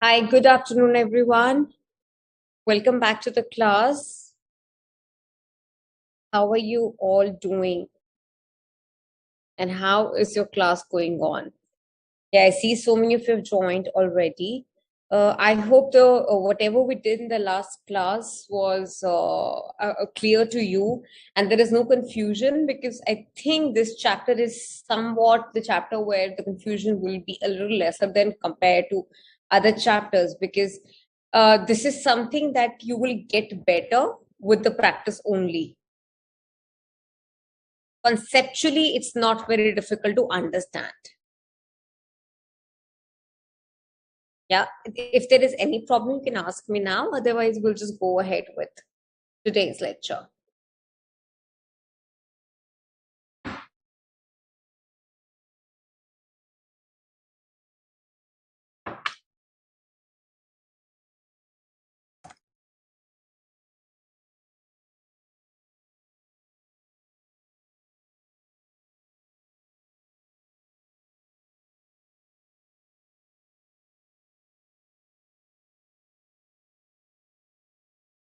Hi, good afternoon, everyone. Welcome back to the class. How are you all doing? And how is your class going on? Yeah, I see so many of you have joined already. I hope the whatever we did in the last class was clear to you, and there is no confusion because I think this chapter is somewhat the chapter where the confusion will be a little lesser than compared to other chapters because this is something that you will get better with the practice only. Conceptually, it's not very difficult to understand. Yeah, if there is any problem, you can ask me now. Otherwise, we'll just go ahead with today's lecture.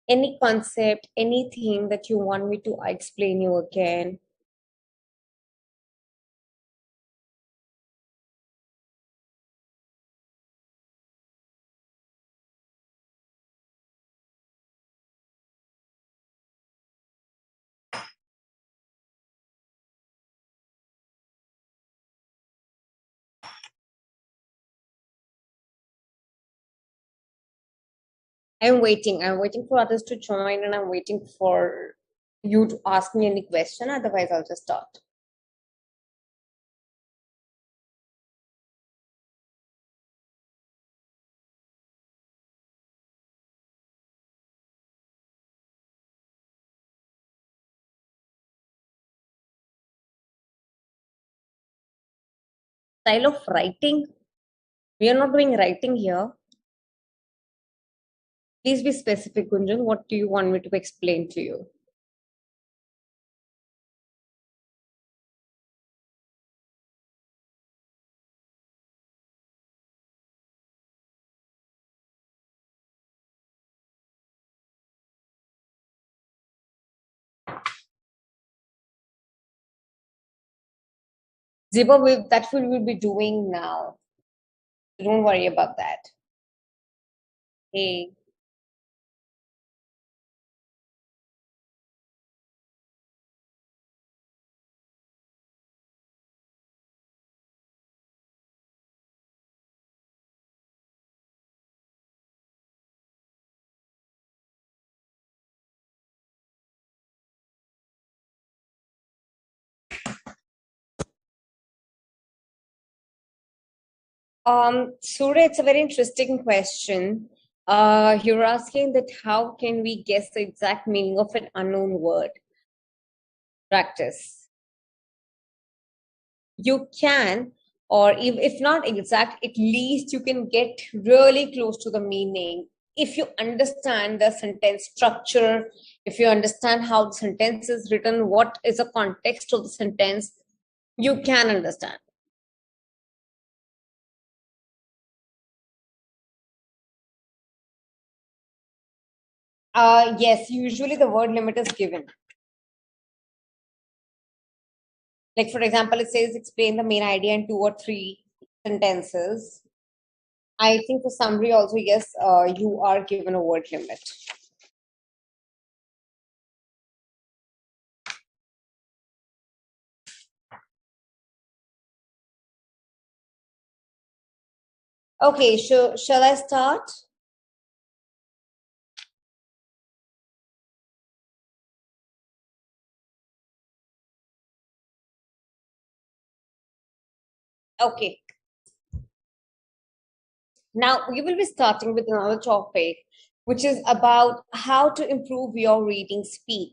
Any concept, anything that you want me to explain you again? I'm waiting. I'm waiting for others to join and I'm waiting for you to ask me any question. Otherwise, I'll just start. Style of writing. We are not doing writing here. Please be specific, Gunjan. What do you want me to explain to you? Ziba, that we will be doing now. Don't worry about that. Hey. Surya, it's a very interesting question. You're asking that how can we guess the exact meaning of an unknown word? Practice. You can, or if not exact, at least you can get really close to the meaning. If you understand the sentence structure, if you understand how the sentence is written, what is the context of the sentence, you can understand. Yes, usually the word limit is given. Like, for example, it says explain the main idea in 2 or 3 sentences. I think for summary also, yes, you are given a word limit. Okay, so shall I start? Okay. Now we will be starting with another topic, which is about how to improve your reading speed.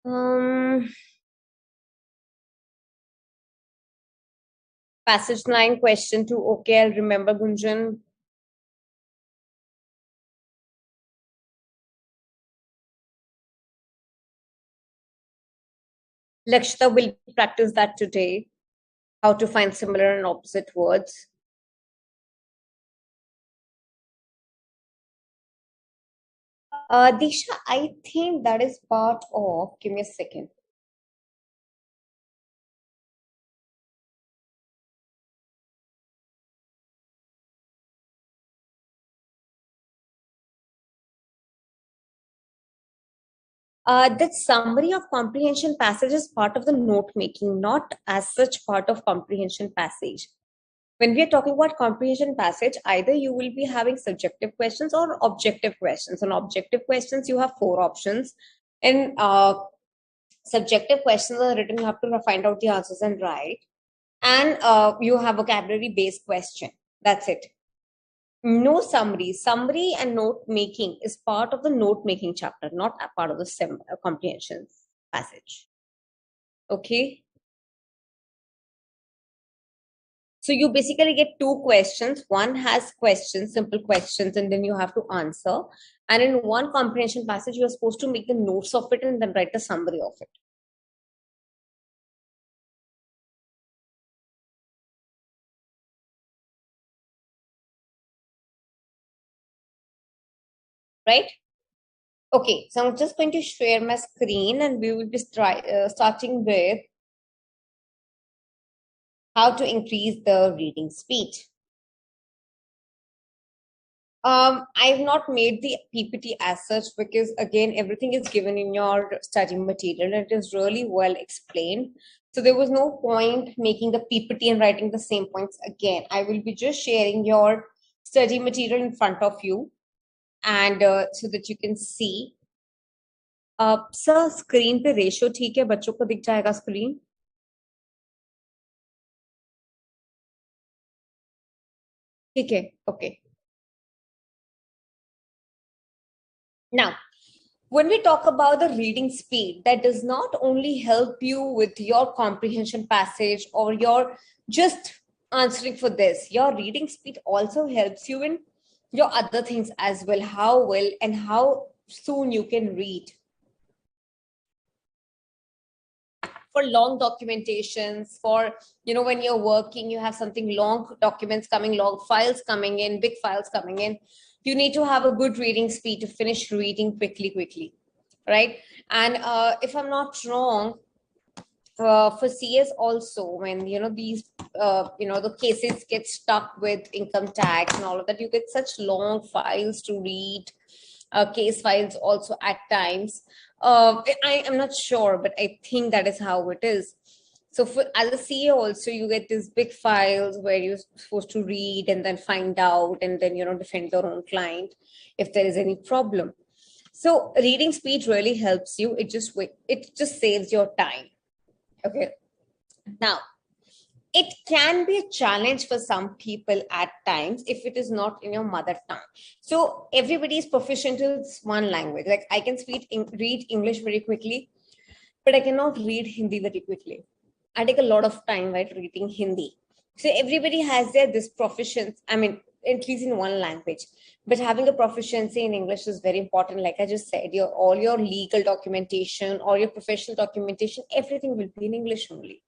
Um, Passage 9, question 2. Okay, I'll remember, Gunjan. Lakshita will practice that today, how to find similar and opposite words. Disha, I think that is part of, give me a second. That summary of comprehension passage is part of the note making, not as such part of comprehension passage. When we are talking about comprehension passage, either you will be having subjective questions or objective questions. On objective questions, you have four options. In subjective questions are written, you have to find out the answers and write. And you have vocabulary based question. That's it. No summary. Summary and note making is part of the note making chapter, not a part of the comprehension passage. Okay. So you basically get two questions. One has questions, simple questions, and then you have to answer. And in one comprehension passage, you are supposed to make the notes of it and then write a summary of it. Right? Okay, so I'm just going to share my screen and we will be starting with how to increase the reading speed. I've not made the PPT as such because again, everything is given in your study material and it is really well explained. So there was no point making the PPT and writing the same points again. I will be just sharing your study material in front of you and so that you can see. Sir, screen पे ratio ठीक है, बच्चों को दिख जाएगा screen? ठीक है, okay. Now, when we talk about the reading speed, that does not only help you with your comprehension passage or your just answering for this, your reading speed also helps you in your other things as well, how well and how soon you can read. For long documentations, for, when you're working, you have something long documents coming, long files coming in, big files coming in, you need to have a good reading speed to finish reading quickly, right? And if I'm not wrong, for CS also, when these the cases get stuck with income tax and all of that, you get such long files to read, case files also at times. I am not sure, but I think that is how it is. So for as a CA also, you get these big files where you're supposed to read and then find out and then defend your own client if there is any problem. So reading speed really helps you. It just saves your time. Okay. Now, it can be a challenge for some people at times if it is not in your mother tongue. So everybody is proficient in one language. Like I can read English very quickly, but I cannot read Hindi very quickly. I take a lot of time while reading Hindi. So everybody has this proficiency. I mean, at least in one language. But having a proficiency in English is very important. Like I just said, all your legal documentation or your professional documentation, everything will be in English only.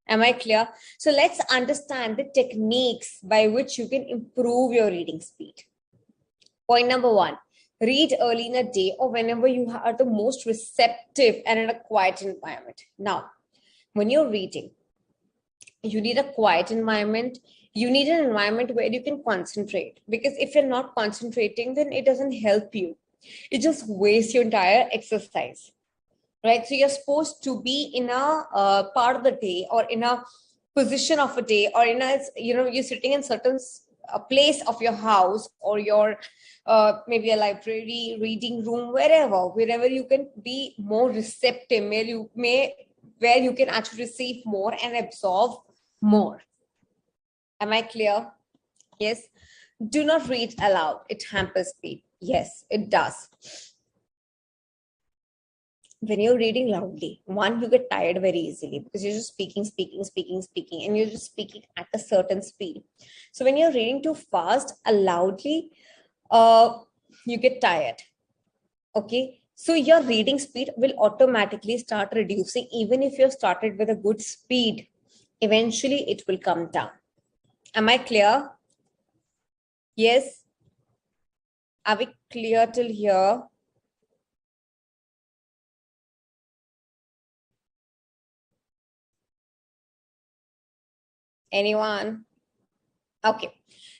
Am I clear? So let's understand the techniques by which you can improve your reading speed. Point number one, read early in a day or whenever you are the most receptive and in a quiet environment. Now, when you're reading, you need a quiet environment. You need an environment where you can concentrate, because if you're not concentrating, then it doesn't help you. It just wastes your entire exercise, right? So you're supposed to be in a part of the day or in a position of a day or in a, you're sitting in certain place of your house or your maybe a library, reading room, wherever you can be more receptive, where you can actually receive more and absorb more. Am I clear? Yes. Do not read aloud. It hampers speed. Yes, it does. When you're reading loudly, one, you get tired very easily because you're just speaking, and you're just speaking at a certain speed. So when you're reading too fast, loudly, you get tired. Okay. So your reading speed will automatically start reducing. Even if you started with a good speed, eventually it will come down. Am I clear? Yes. Are we clear till here? Anyone? Okay.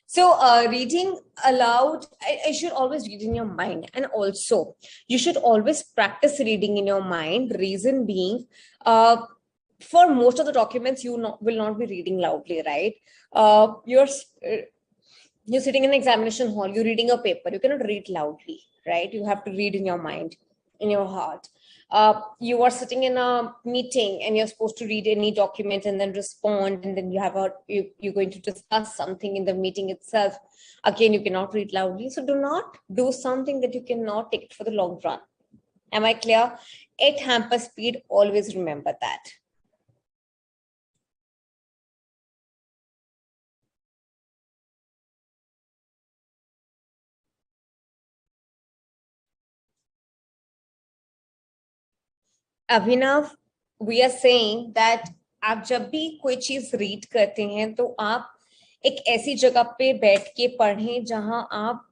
So reading aloud, I should always read in your mind. And also, you should always practice reading in your mind. Reason being, for most of the documents, will not be reading loudly, right? You're sitting in an examination hall, you're reading a paper, you cannot read loudly, right? You have to read in your mind, in your heart. You are sitting in a meeting and you're supposed to read any document and then respond, and then you're going to discuss something in the meeting itself. Again, you cannot read loudly, so do not do something that you cannot take for the long run. Am I clear? It hampers speed, always remember that. Abhinav, we are saying that आप जब भी कोई चीज read करते हैं तो आप एक ऐसी जगह पे बैठ के पढ़ें जहां आप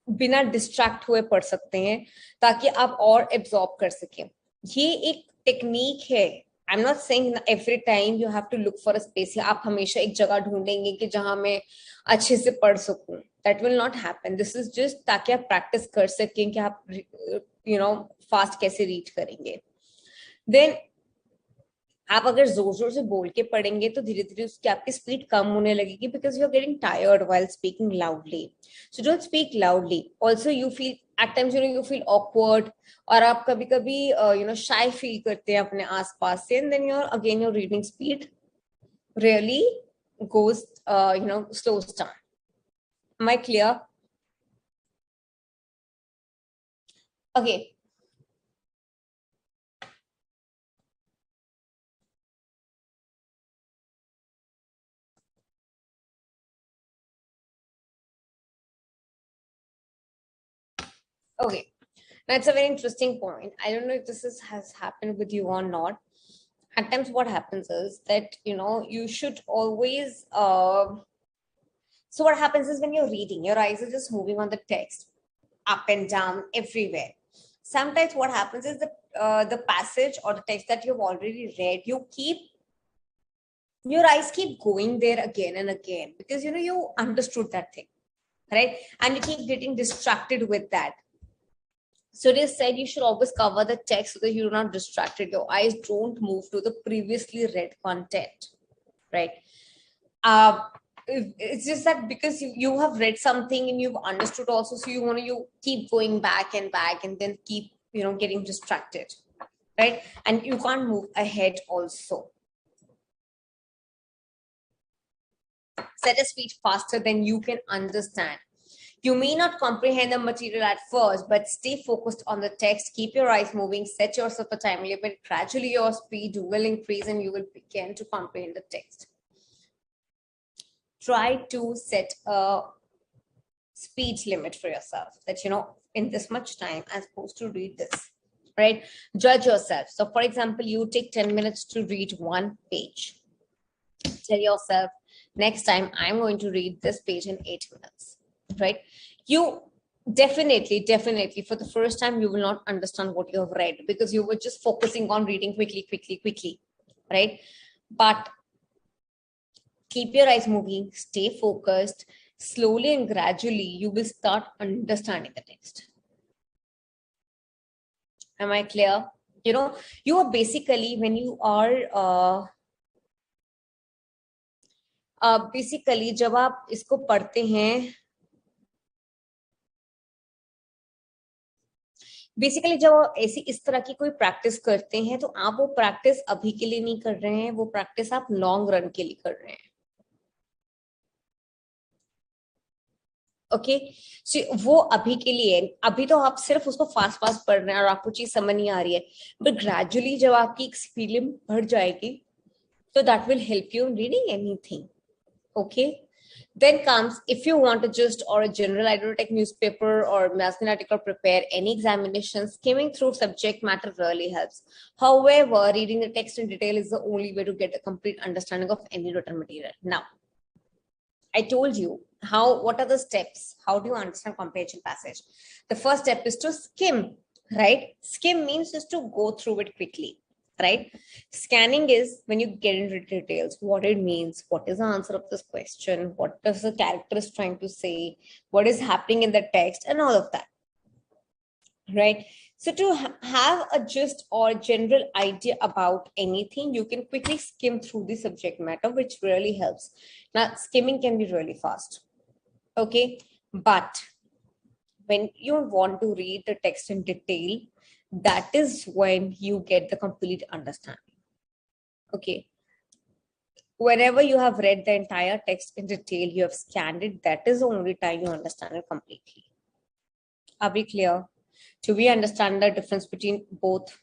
बिना डिस्ट्रैक्ट हुए पढ़ सकते हैं, ताकि आप और एब्जॉर्ब कर सकें. ये एक टेक्निक है. I am not saying every time you have to look for a space. आप हमेशा एक जगह ढूंढेंगे कि जहां मैं अच्छे से पढ़ सकूं. That will not happen. This is just ताकि आप प्रैक्टिस कर सकें कि आप फास्ट कैसे रीड करेंगे. देन आप अगर जोर जोर से बोल के पढ़ेंगे तो धीरे धीरे उसकी आपकी स्पीड कम होने लगेगी, because you are getting tired while speaking loudly. So don't speak loudly. Also you feel at times you feel awkward, और आप कभी कभी शाय फील करते हैं अपने आसपास से, and then your reading speed really goes slows down. Am I clear? Okay. Okay, that's a very interesting point. I don't know if has happened with you or not. At times, what happens is that you should always. So what happens is when you're reading, your eyes are just moving on the text, up and down, everywhere. Sometimes what happens is that the passage or the text that you've already read, your eyes keep going there again and again, because you understood that thing, right? And you keep getting distracted with that. So they said you should always cover the text so that you're not distracted. Your eyes don't move to the previously read content, right? It's just that because you have read something and you've understood also, so you keep going back and back and then keep getting distracted, right? And you can't move ahead also. Set a speed faster than you can understand. You may not comprehend the material at first, but stay focused on the text. Keep your eyes moving. Set yourself a time limit. Gradually, your speed will increase and you will begin to comprehend the text. Try to set a speed limit for yourself that, in this much time, I'm supposed to read this, right? Judge yourself. So, for example, you take 10 minutes to read one page. Tell yourself, next time, I'm going to read this page in 8 minutes. Right? You definitely for the first time you will not understand what you have read, because you were just focusing on reading quickly, right? But keep your eyes moving, stay focused. Slowly and gradually you will start understanding the text. Am I clear? You are basically, when you are basically जब आप इसको पढ़ते हैं, basically जब ऐसी इस तरह की कोई प्रैक्टिस करते हैं तो आप वो प्रैक्टिस अभी के लिए नहीं कर रहे हैं, वो प्रैक्टिस आप लॉन्ग रन के लिए कर रहे हैं. ओके, वो अभी के लिए. अभी तो आप सिर्फ उसको फास्ट पढ़ रहे हैं और आपको चीज समझ नहीं आ रही है, बट ग्रेजुअली जब आपकी एक्सपीरियंस बढ़ जाएगी तो that will help you in reading anything. Okay, Then comes, if you want a gist or a general idea to take newspaper or magazine article, prepare any examination, skimming through subject matter really helps. However, reading the text in detail is the only way to get a complete understanding of any written material. Now, I told you what are the steps? How do you understand comprehension passage? The first step is to skim, right? Skim means just to go through it quickly, right? Scanning is when you get into details, what it means, what is the answer of this question, what does the character is trying to say, what is happening in the text, and all of that, right? So to have a gist or general idea about anything, you can quickly skim through the subject matter, which really helps. Now, skimming can be really fast, okay? But when you want to read the text in detail, that is when you get the complete understanding, okay? Whenever you have read the entire text in detail, you have scanned it, that is the only time you understand it completely. Are we clear? Do we understand the difference between both?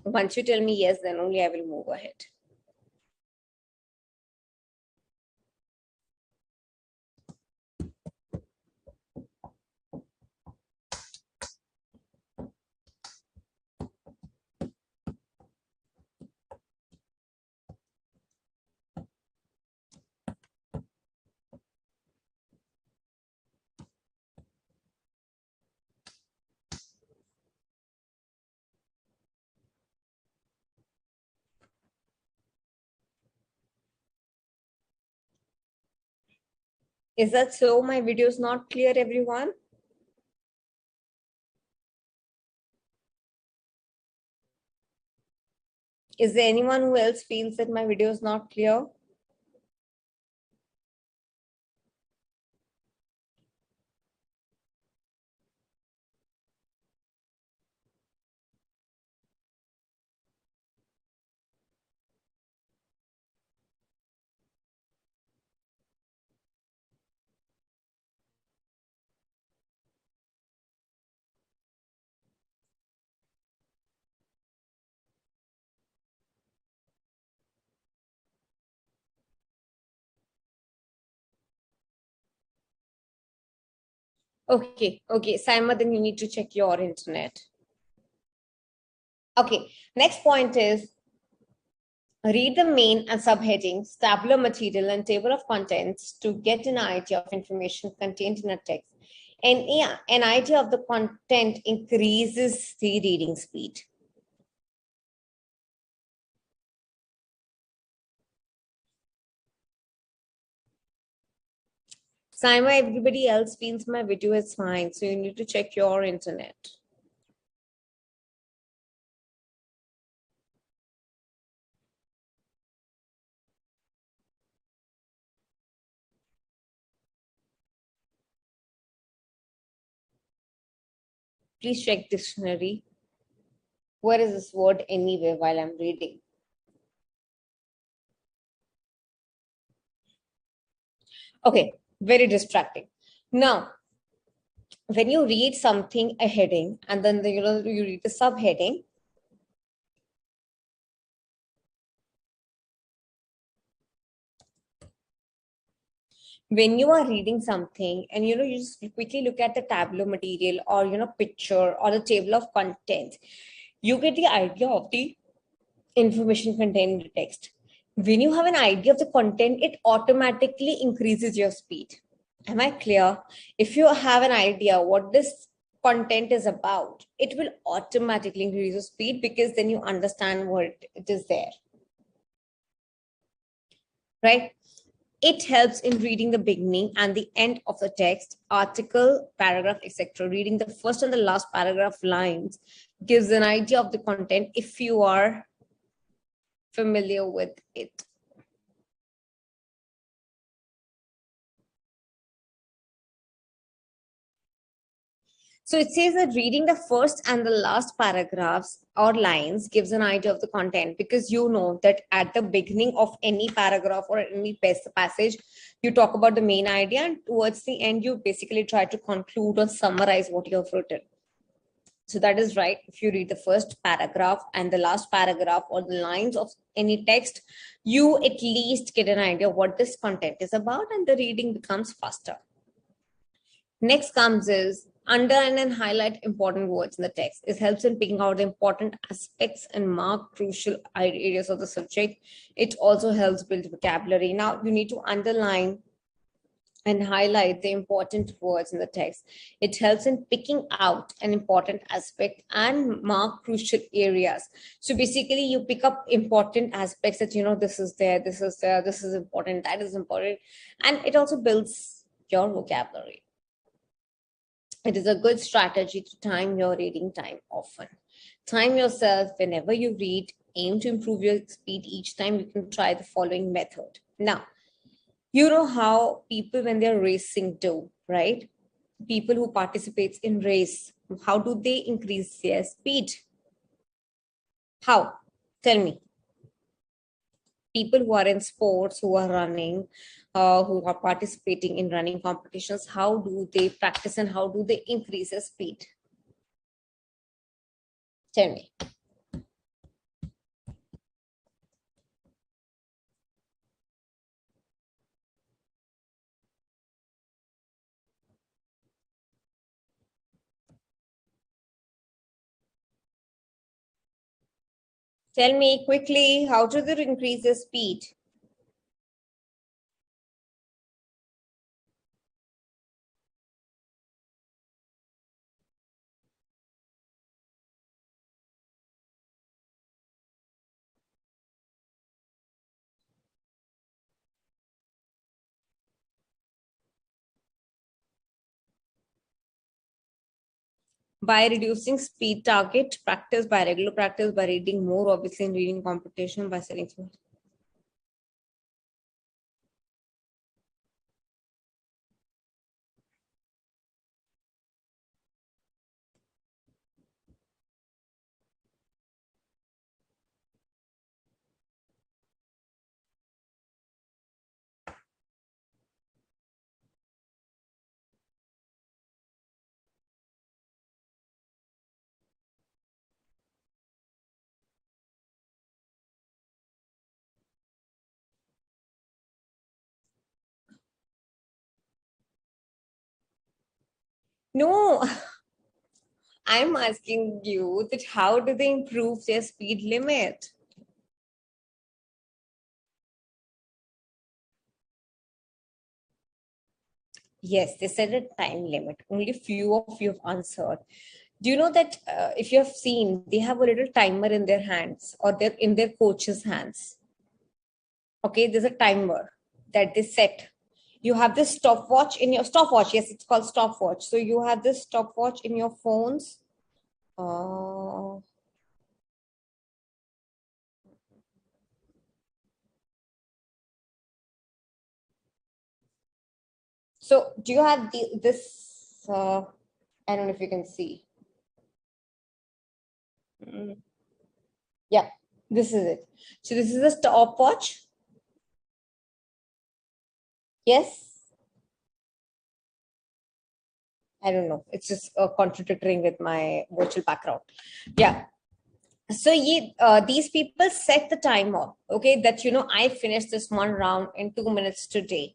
Once you tell me yes, then only I will move ahead. Is that so? My video is not clear, everyone? Is there anyone who else feels that my video is not clear? Okay, Saima, then you need to check your internet. Okay, next point is read the main and subheadings, tabular material, and table of contents to get an idea of information contained in a text. And yeah, an idea of the content increases the reading speed. Saima, everybody else feels my video is fine, so you need to check your internet. Please check dictionary. Where is this word anyway while I'm reading? Okay, very distracting. Now, when you read something, a heading, and then you read the subheading, when you are reading something and you just quickly look at the tableau material or picture or the table of contents, you get the idea of the information contained in the text. When you have an idea of the content, it automatically increases your speed. Am I clear? If you have an idea what this content is about, it will automatically increase your speed because then you understand what it is there, right? It helps in reading the beginning and the end of the text, article, paragraph, etc. Reading the first and the last paragraph lines gives an idea of the content if you are familiar with it. So it says that reading the first and the last paragraphs or lines gives an idea of the content, because you know that at the beginning of any paragraph or any passage, you talk about the main idea, and towards the end, you basically try to conclude or summarize what you have written. So that is right. If you read the first paragraph and the last paragraph or the lines of any text, you at least get an idea what this content is about, and the reading becomes faster. Next comes is underline and highlight important words in the text. It helps in picking out the important aspects and mark crucial areas of the subject. It also helps build vocabulary. Now you need to underline and highlight the important words in the text. It helps in picking out an important aspect and mark crucial areas. So basically you pick up important aspects that, this is there, this is there, this is important, that is important. And it also builds your vocabulary. It is a good strategy to time your reading time often. Time yourself whenever you read. Aim to improve your speed each time. You can try the following method. Now, you know how people when they're racing do, right? People who participates in race, how do they increase their speed? How? Tell me. People who are in sports, who are running, who are participating in running competitions, how do they practice and how do they increase their speed? Tell me. Tell me quickly, how do they increase their speed? By reducing speed target, practice by regular practice, by reading more, obviously in reading competition, by setting. No, I'm asking you that how do they improve their speed limit? Yes, they set a time limit. Only few of you have answered. Do you know that if you have seen, they have a little timer in their hands or they're in their coach's hands. Okay, there's a timer that they set. You have this stopwatch in your stopwatch. Yes, it's called stopwatch. So you have this stopwatch in your phones. Uh, so do you have this? I don't know if you can see. Mm. Yeah, this is it. So this is a stopwatch. Yes. I don't know. It's just contradicting with my virtual background. Yeah. So these people set the timer, okay, that, I finished this one round in 2 minutes today.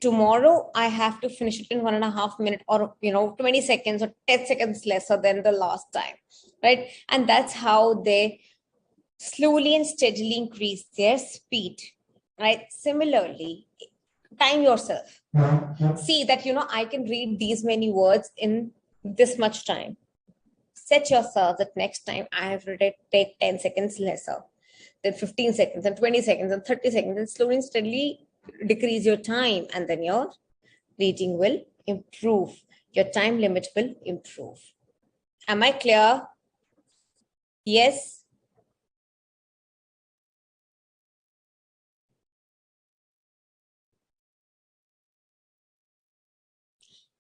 Tomorrow, I have to finish it in 1.5 minutes or, 20 seconds or 10 seconds lesser than the last time, right? And that's how they slowly and steadily increase their speed, right? Similarly, time yourself. See that, I can read these many words in this much time. Set yourself that next time I have to take 10 seconds lesser, then 15 seconds and 20 seconds and 30 seconds, and slowly and steadily decrease your time, and then your reading will improve. Your time limit will improve. Am I clear? Yes.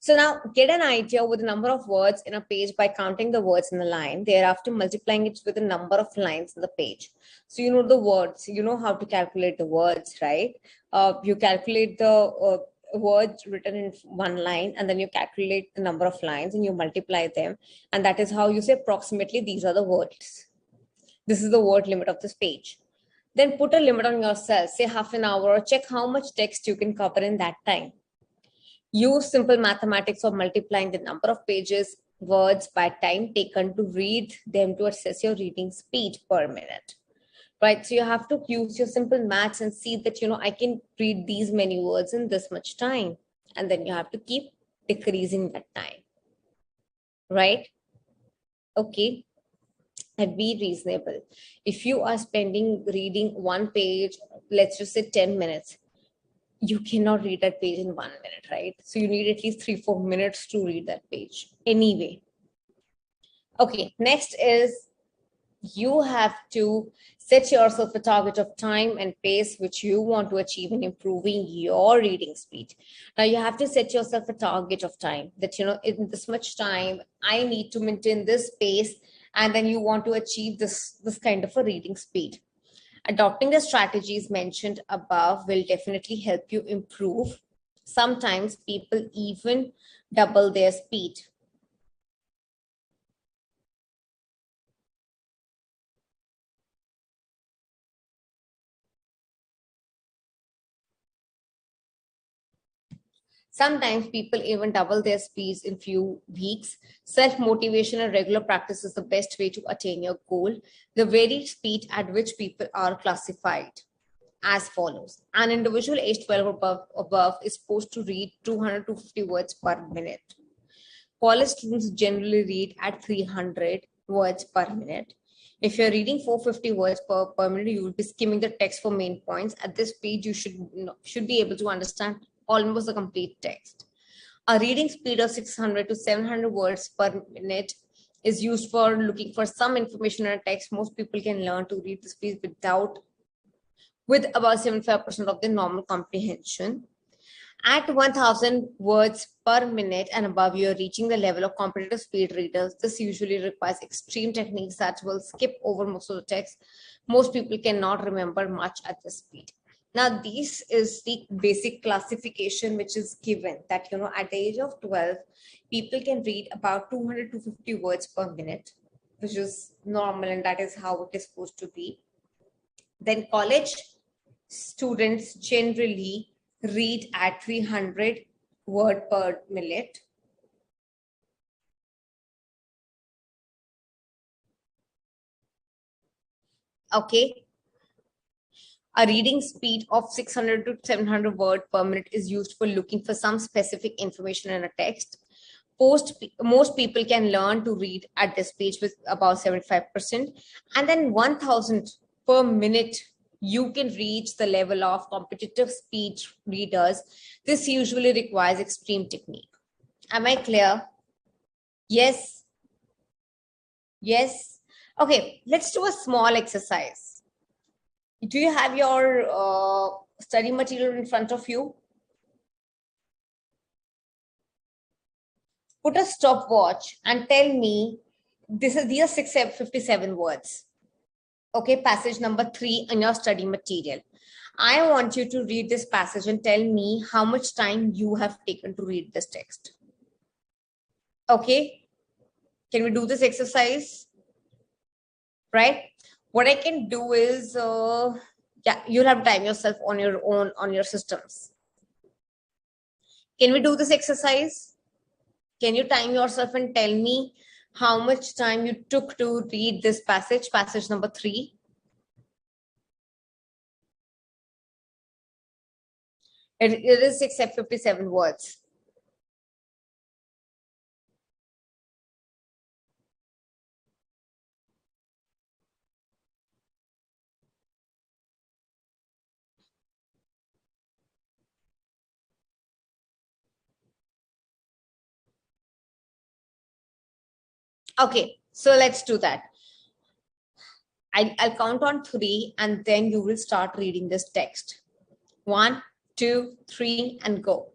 So now get an idea with the number of words in a page by counting the words in the line, thereafter multiplying it with the number of lines in the page. So you know the words, you know how to calculate the words, right? You calculate the words written in one line, and then you calculate the number of lines and you multiply them. And that is how you say approximately these are the words. This is the word limit of this page. Then put a limit on yourself, say half an hour, or check how much text you can cover in that time. Use simple mathematics of multiplying the number of pages, words by time taken to read them to assess your reading speed per minute. Right? So you have to use your simple maths and see that, I can read these many words in this much time. And then you have to keep decreasing that time. Right? Okay. And be reasonable. If you are spending reading one page, let's just say 10 minutes, you cannot read that page in 1 minute, right? So you need at least 3-4 minutes to read that page anyway. Okay, next is you have to set yourself a target of time and pace which you want to achieve in improving your reading speed. Now you have to set yourself a target of time that, in this much time, I need to maintain this pace, and then you want to achieve this kind of a reading speed. Adopting the strategies mentioned above will definitely help you improve. Sometimes people even double their speed. Sometimes people even double their speeds in few weeks. Self-motivation and regular practice is the best way to attain your goal. The varied speed at which people are classified as follows. An individual aged 12 or above is supposed to read 200 to 50 words per minute. College students generally read at 300 words per minute. If you're reading 450 words per minute, you will be skimming the text for main points. At this speed, you should be able to understand almost the complete text. A reading speed of 600 to 700 words per minute is used for looking for some information in a text. Most people can learn to read the speed with about 75% of the normal comprehension. At 1000 words per minute and above, you're reaching the level of competitive speed readers. This usually requires extreme techniques that will skip over most of the text. Most people cannot remember much at this speed. Now, this is the basic classification which is given that, at the age of 12, people can read about 200 to 50 words per minute, which is normal, and that is how it is supposed to be. Then college students generally read at 300 word per minute. Okay. A reading speed of 600 to 700 word per minute is used for looking for some specific information in a text. Most people can learn to read at this speed with about 75%. And then 1000 per minute, you can reach the level of competitive speed readers. This usually requires extreme technique. Am I clear? Yes. Yes. Okay, let's do a small exercise. Do you have your study material in front of you? Put a stopwatch and tell me, these are 657 words. Okay, passage number 3 in your study material. I want you to read this passage and tell me how much time you have taken to read this text. Okay, can we do this exercise? Right? What I can do is, yeah, you'll have time yourself on your own on your systems. Can we do this exercise? Can you time yourself and tell me how much time you took to read this passage number 3? It is 657 words. Okay, so let's do that. I'll count on 3 and then you will start reading this text. 1, 2, 3, and go.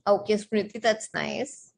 Okay, Smriti, that's nice.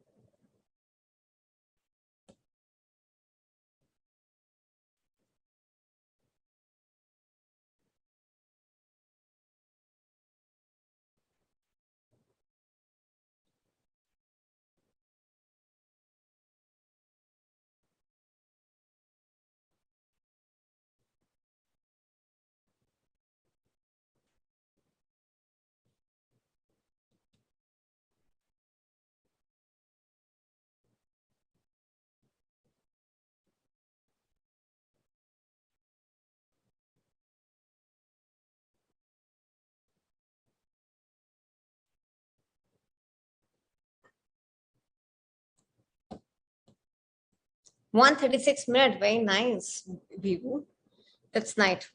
One 36 minute, very nice, Bibu. That's nice.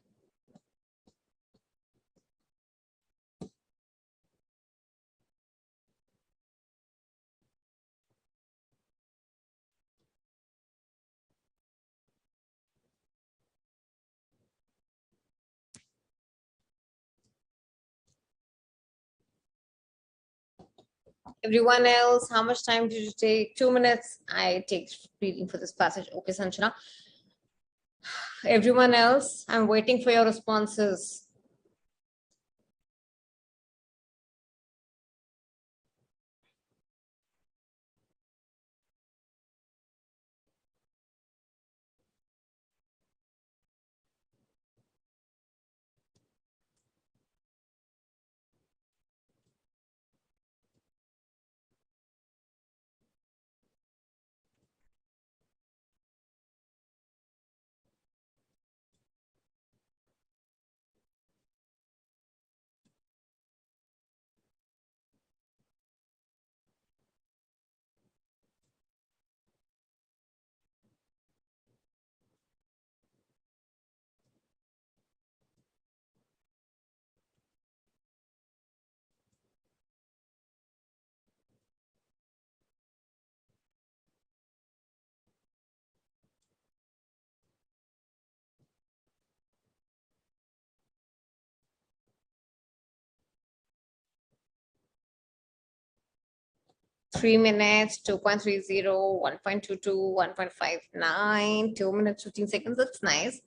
Everyone else, how much time did you take? 2 minutes. I take reading for this passage. Okay, Sanchana. Everyone else, I'm waiting for your responses. Three minutes, 2.30, 1.22, 1.59, 2 minutes, 15 seconds. That's nice.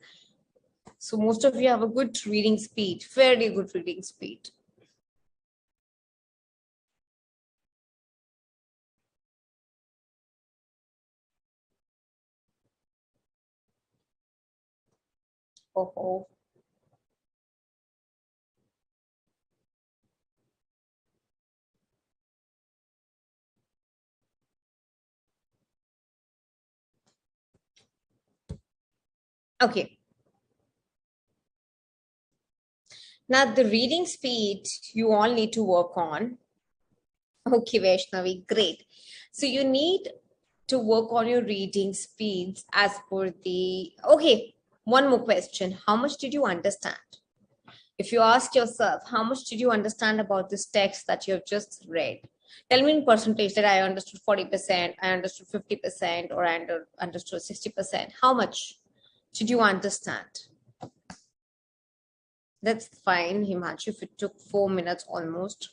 So most of you have a good reading speed, fairly good reading speed. Oh, okay. Now the reading speed you all need to work on. Okay, Vaishnavi, great. So you need to work on your reading speeds as per the. Okay, one more question. How much did you understand? If you ask yourself, how much did you understand about this text that you have just read? Tell me in percentage that I understood 40%, I understood 50%, or I understood 60%. How much did you understand? That's fine, Himanshu, if it took 4 minutes almost.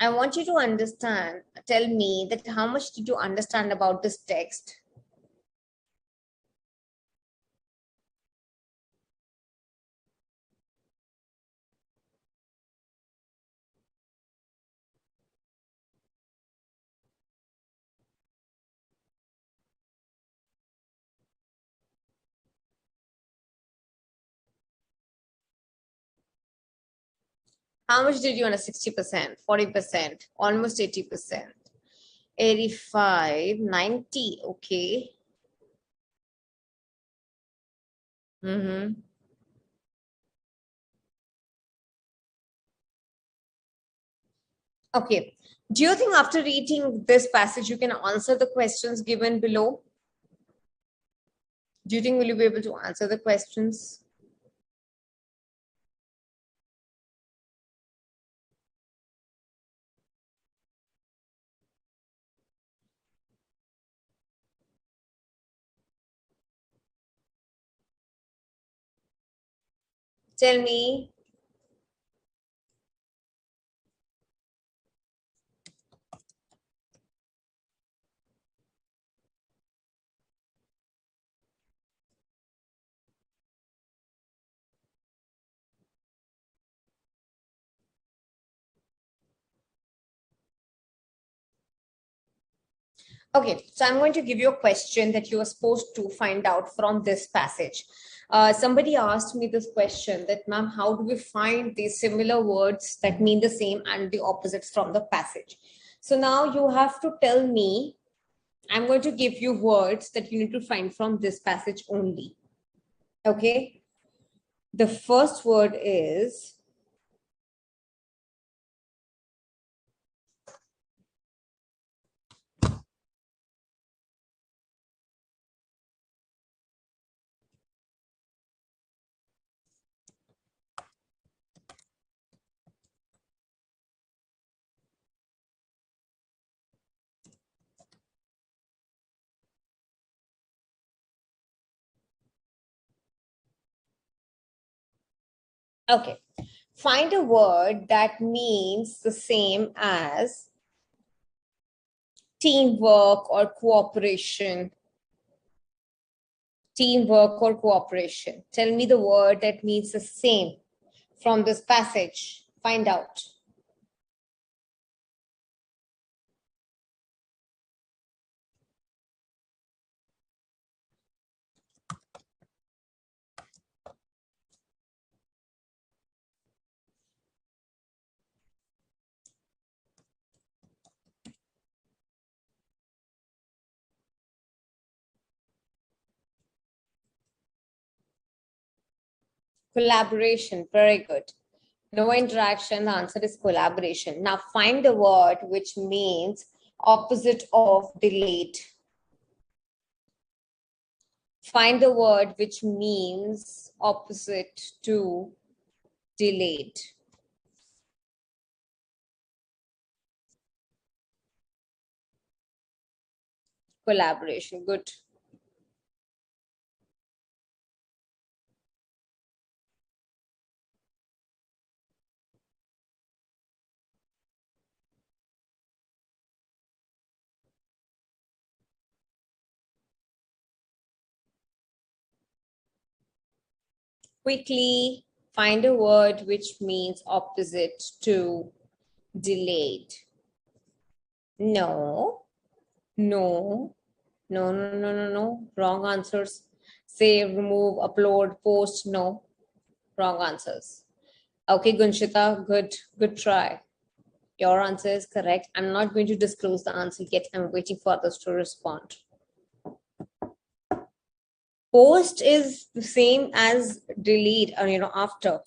I want you to understand, tell me that how much did you understand about this text? How much did you understand? 60%, 40%, almost 80%, 85, 90. Okay. Mm-hmm. Okay. Do you think after reading this passage, you can answer the questions given below? Do you think will you be able to answer the questions? Tell me. Okay, so I'm going to give you a question that you are supposed to find out from this passage. Somebody asked me this question that, ma'am, how do we find these similar words that mean the same and the opposites from the passage? So now you have to tell me, I'm going to give you words that you need to find from this passage only. Okay, the first word is okay. Find a word that means the same as teamwork or cooperation. Teamwork or cooperation. Tell me the word that means the same from this passage. Find out. Collaboration. Very good. No interaction. The answer is collaboration. Now find the word which means opposite of delayed. Find the word which means opposite to delayed. Collaboration. Good. Quickly find a word which means opposite to delayed. No, no, no. Wrong answers. Save, remove, upload, post. No, wrong answers. Okay, Gunshita, good try. Your answer is correct. I'm not going to disclose the answer yet. I'm waiting for others to respond. Post is the same as delete, or after.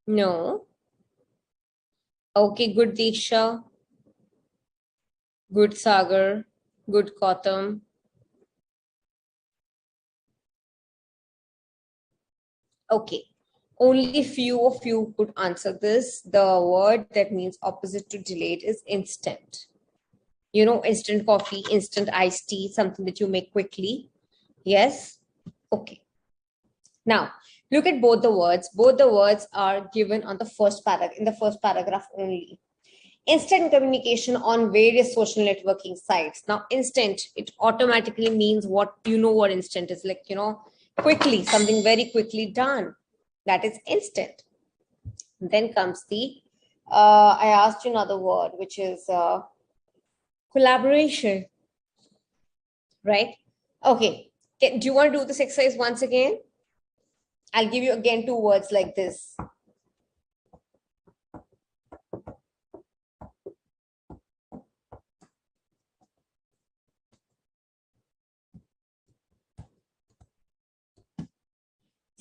No. Okay, good Diksha, good Sagar, good Kautam. Okay, only few of you could answer this. The word that means opposite to delayed is instant. Instant coffee, instant iced tea, something that you make quickly. Yes? Okay. Now, look at both the words. Both the words are given on the first paragraph, in the first paragraph only. Instant communication on various social networking sites. Now, instant, it automatically means what what instant is like, quickly, something very quickly done. That is instant. Then comes I asked you another word, which is collaboration, right? Okay. Do you want to do this exercise once again? I'll give you again two words like this.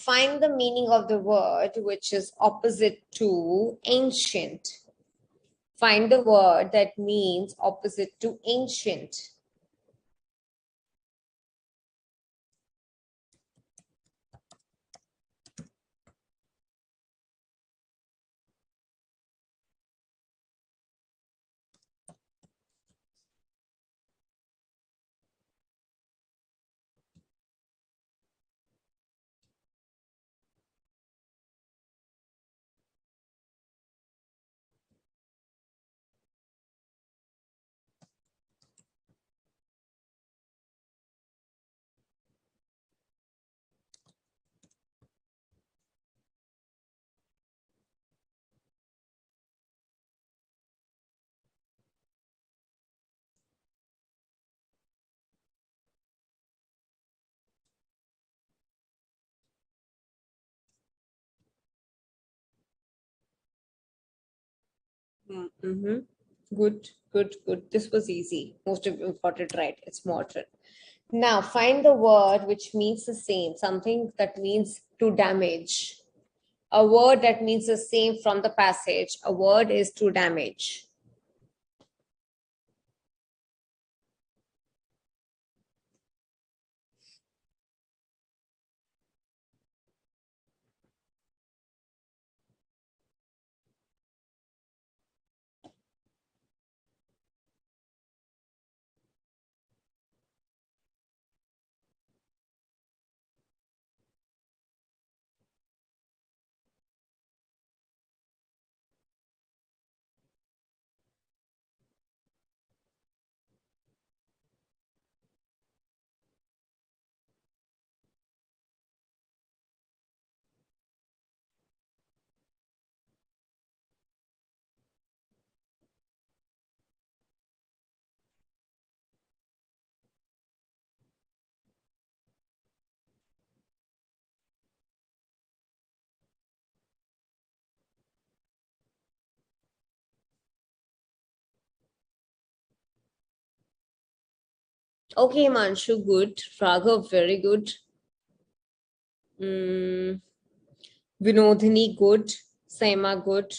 Find the meaning of the word which is opposite to ancient. Find the word that means opposite to ancient. Mm-hmm. Good, good, good. This was easy. Most of you got it right. It's modern. Now find the word which means the same, something that means to damage. A word that means the same from the passage. A word is to damage. Okay, Manshu, good. Raghav, very good. Mm, Vinodhini, good. Saima, good.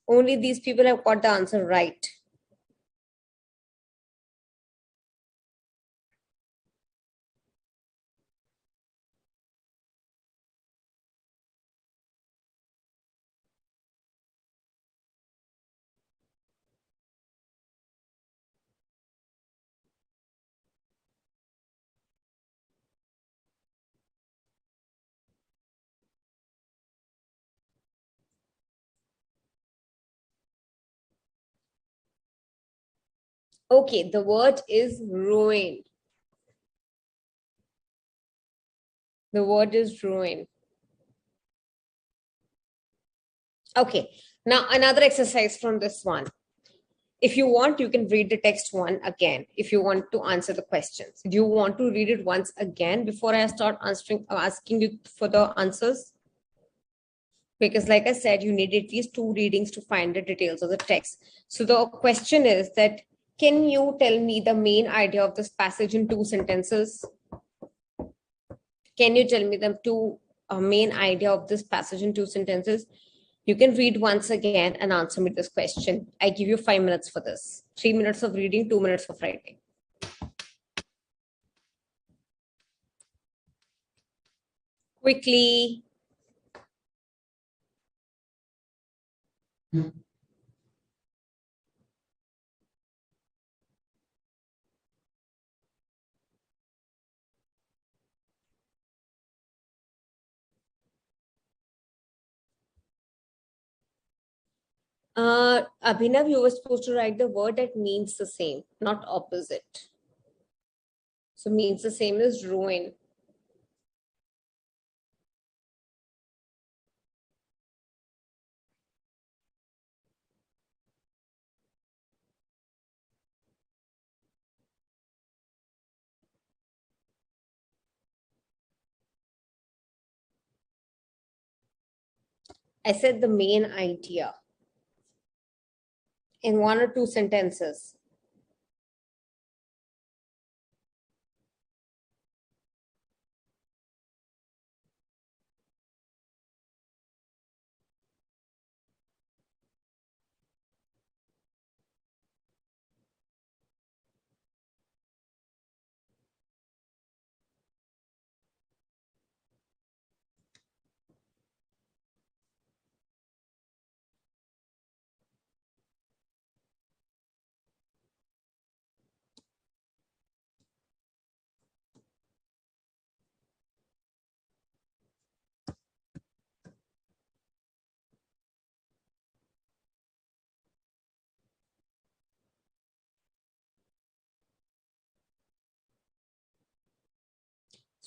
Only these people have got the answer right. Okay, the word is ruin. The word is ruin. Okay, now another exercise from this one. If you want, you can read the text one again if you want to answer the questions. Do you want to read it once again before I start asking you for the answers? Because like I said, you need at least two readings to find the details of the text. So the question is that, can you tell me the main idea of this passage in two sentences? Can you tell me the two main idea of this passage in two sentences? You can read once again and answer me this question. I give you 5 minutes for this. 3 minutes of reading, 2 minutes of writing. Quickly. Abhinav, you were supposed to write the word that means the same, not opposite. So means the same is ruin. I said the main idea. in one or two sentences.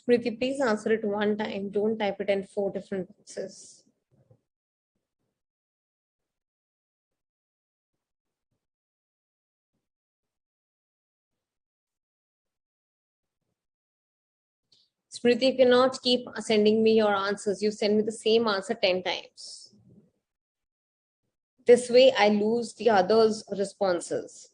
Smriti, please answer it one time. Don't type it in 4 different boxes. Smriti, you cannot keep sending me your answers. You send me the same answer 10 times. This way, I lose the others' responses.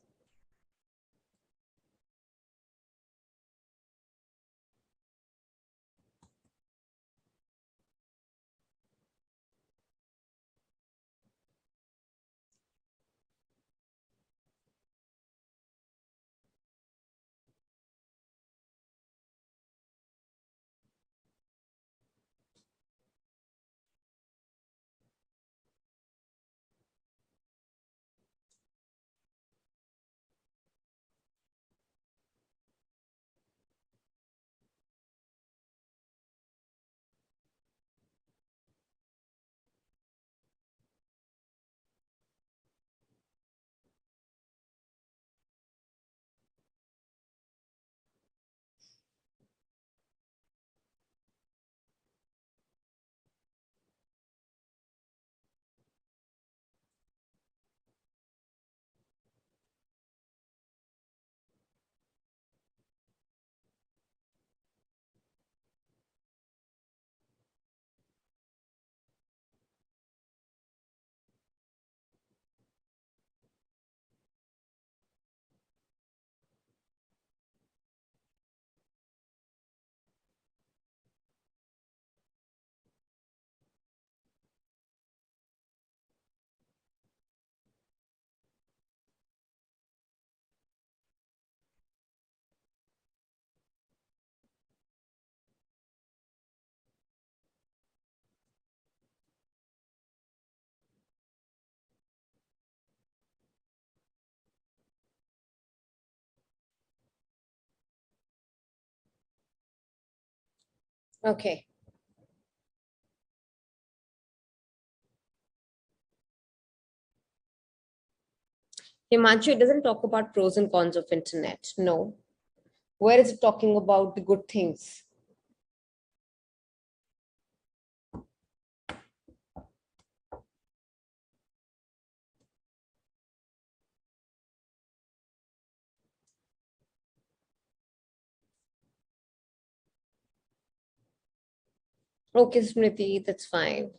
Okay. Himanshu, it doesn't talk about pros and cons of internet. No. Where is it talking about the good things? Okay, Smriti, that's fine.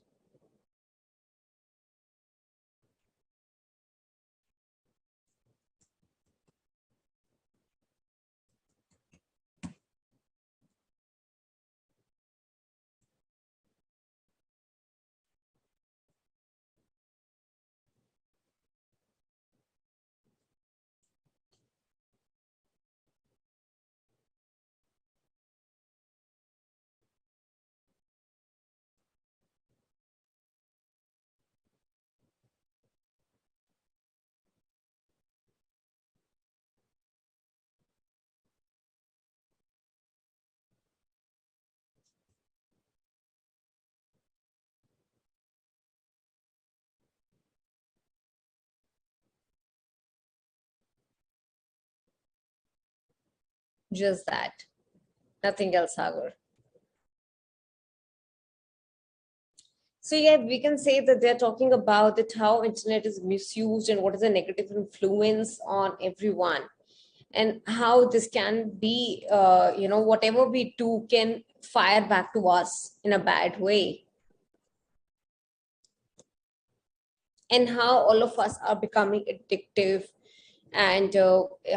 Just that. Nothing else, Sagar. So yeah, we can say that they're talking about that how internet is misused and what is the negative influence on everyone, and how this can be, whatever we do can fire back to us in a bad way. and how all of us are becoming addictive, and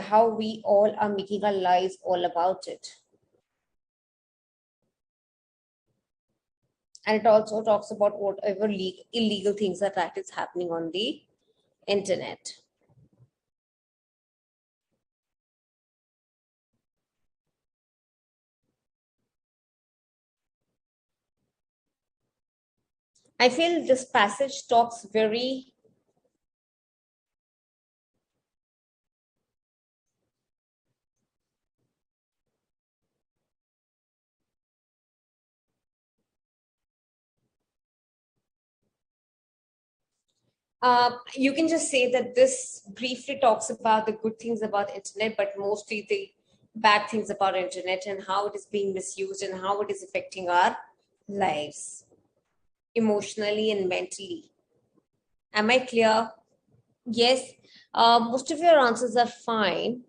how we all are making our lives all about it. And it also talks about whatever illegal things that is happening on the internet. I feel this passage talks very you can just say that this briefly talks about the good things about internet, but mostly the bad things about internet and how it is being misused and how it is affecting our lives emotionally and mentally. Am I clear? Yes. Most of your answers are fine.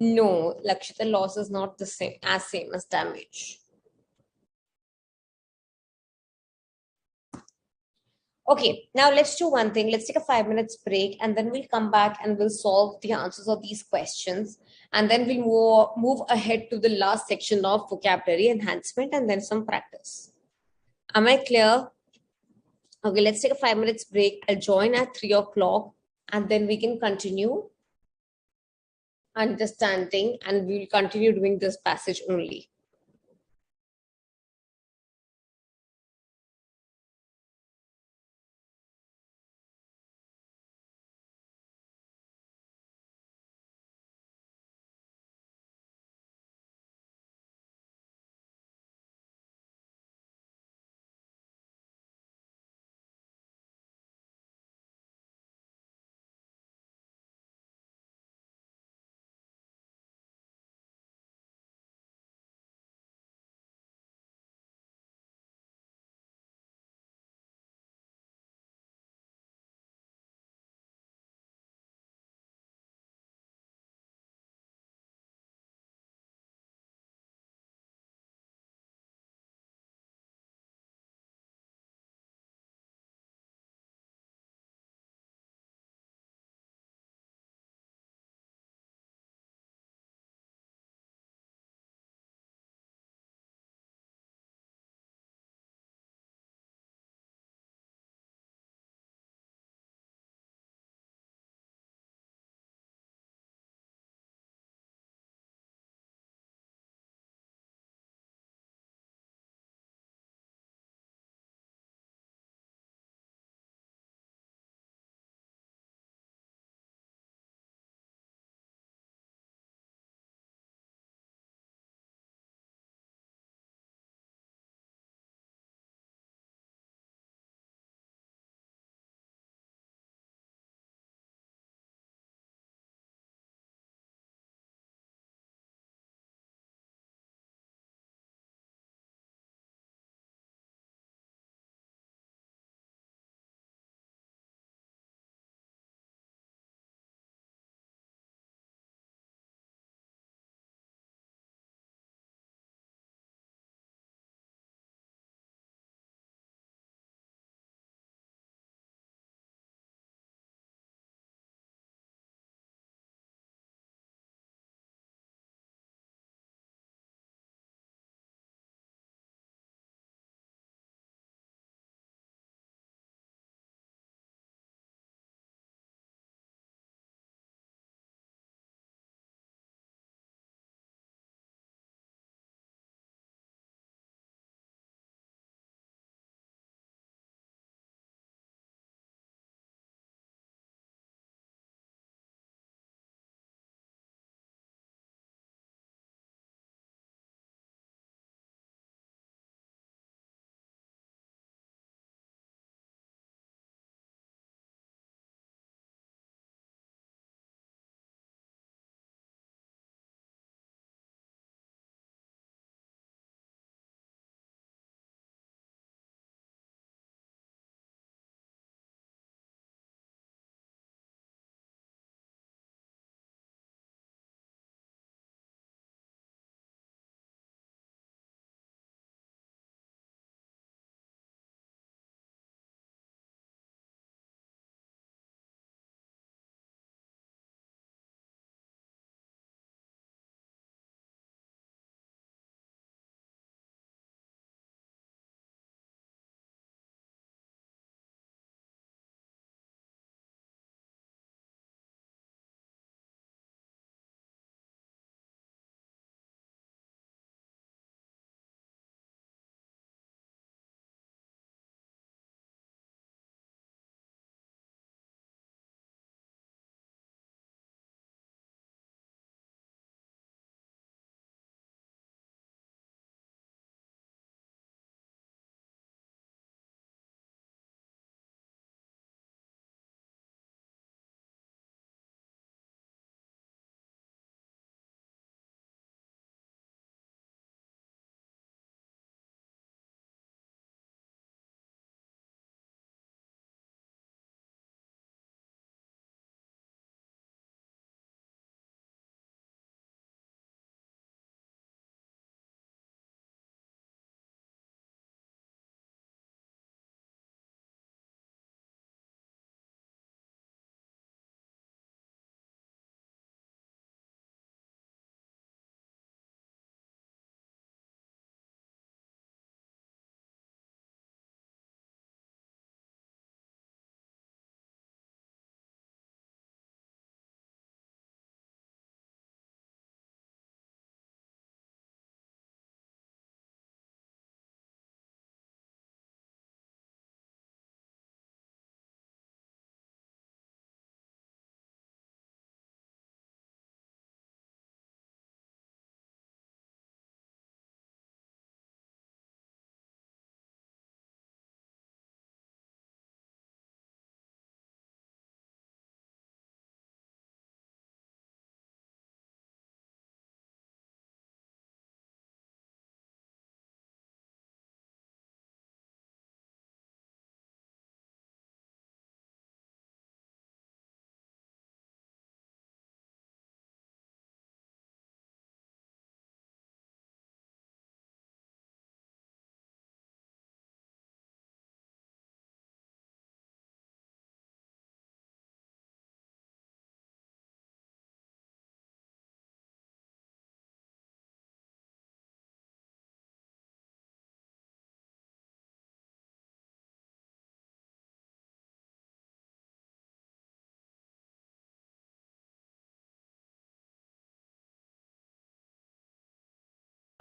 No, Lakshita, loss is not the same as damage. Okay, now let's do one thing. Let's take a 5 minutes break and then we'll come back and we'll solve the answers of these questions. And then we'll move ahead to the last section of vocabulary enhancement and then some practice. Am I clear? Okay, let's take a 5 minutes break. I'll join at 3 o'clock and then we can continue understanding and we'll continue doing this passage only.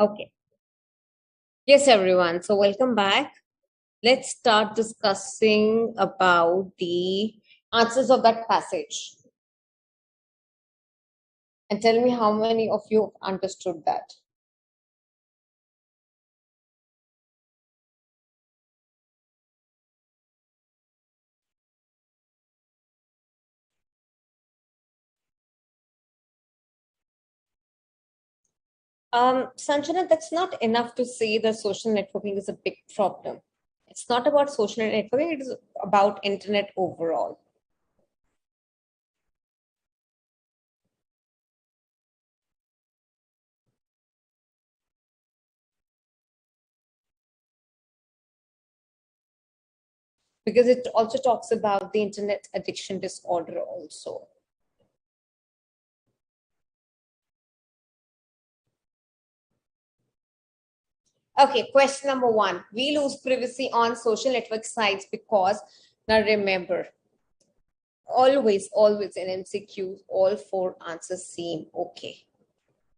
Okay. Yes, everyone. So welcome back. Let's start discussing about the answers of that passage. And tell me how many of you understood that. Sanjana, that's not enough to say that social networking is a big problem. It's not about social networking, it is about internet overall. Because it also talks about the internet addiction disorder also. Okay, question number one. We lose privacy on social network sites because, now remember, always in MCQ, all four answers seem okay,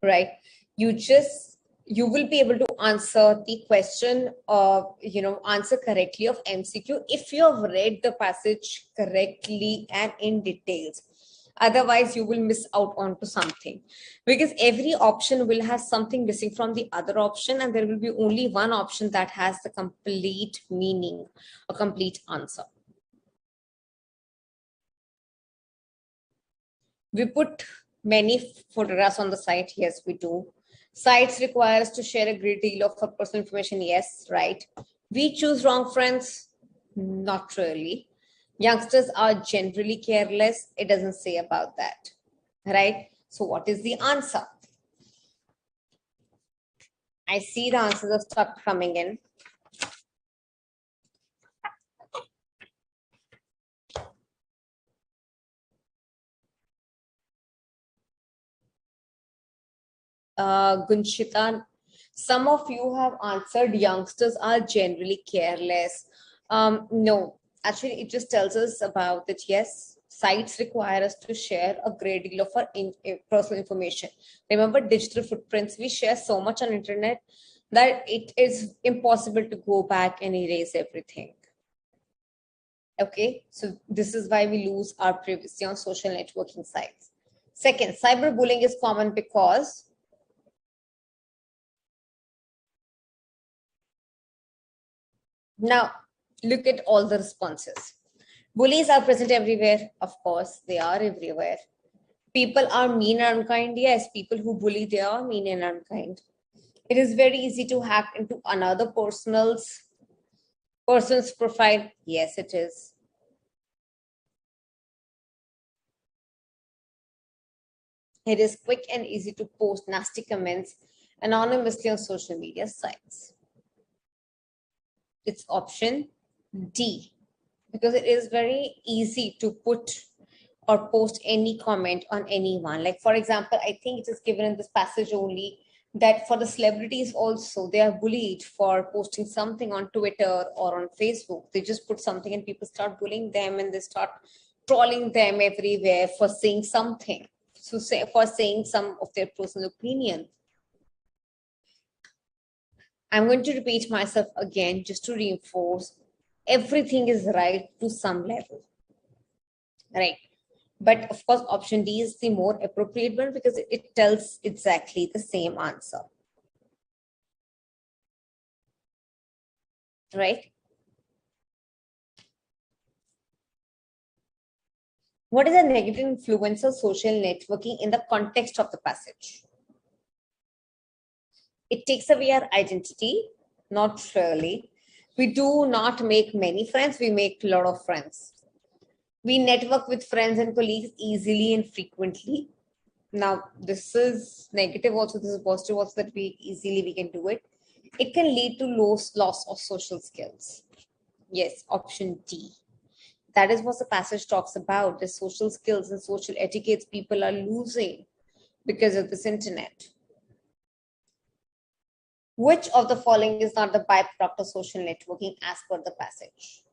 right? You just, you will be able to answer the question answer correctly of MCQ if you have read the passage correctly and in details. Otherwise you will miss out onto something, because every option will have something missing from the other option, and there will be only one option that has the complete meaning, a complete answer. We put many photographs on the site. Yes, we do. Sites require us to share a great deal of our personal information. Yes, right. We choose wrong friends. Not really. Youngsters are generally careless. It doesn't say about that. Right. So, what is the answer? I see the answers have started coming in. Gunshita, some of you have answered youngsters are generally careless. No, actually, it just tells us about that. Yes, sites require us to share a great deal of our personal information. Remember, digital footprints, we share so much on internet that it is impossible to go back and erase everything. Okay, so this is why we lose our privacy on social networking sites. Second, cyberbullying is common because, now, look at all the responses. Bullies are present everywhere. Of course, they are everywhere. People are mean and unkind. Yes, people who bully, they are mean and unkind. It is very easy to hack into another person's profile. Yes, it is. It is quick and easy to post nasty comments anonymously on social media sites. It's option D, because it is very easy to put or post any comment on anyone. Like, for example, I think it is given in this passage only that for the celebrities also, they are bullied for posting something on Twitter or on Facebook. They just put something and people start bullying them and they start trolling them everywhere for saying something. So, say, for saying some of their personal opinion. I'm going to repeat myself again just to reinforce everything is right to some level, right? But of course, option D is the more appropriate one because it tells exactly the same answer, right? What is a negative influence of social networking in the context of the passage? It takes away our identity, not really. We do not make many friends, we make a lot of friends. We network with friends and colleagues easily and frequently. Now, this is negative also, this is positive also, that we can do it. It can lead to loss of social skills. Yes, option D. That is what the passage talks about, the social skills and social etiquettes people are losing because of this internet. Which of the following is not the byproduct of social networking as per the passage?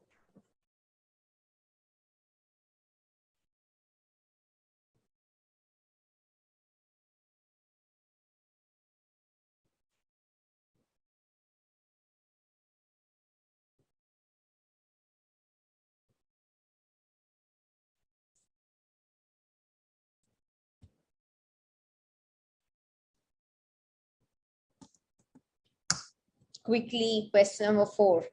quickly question number 4.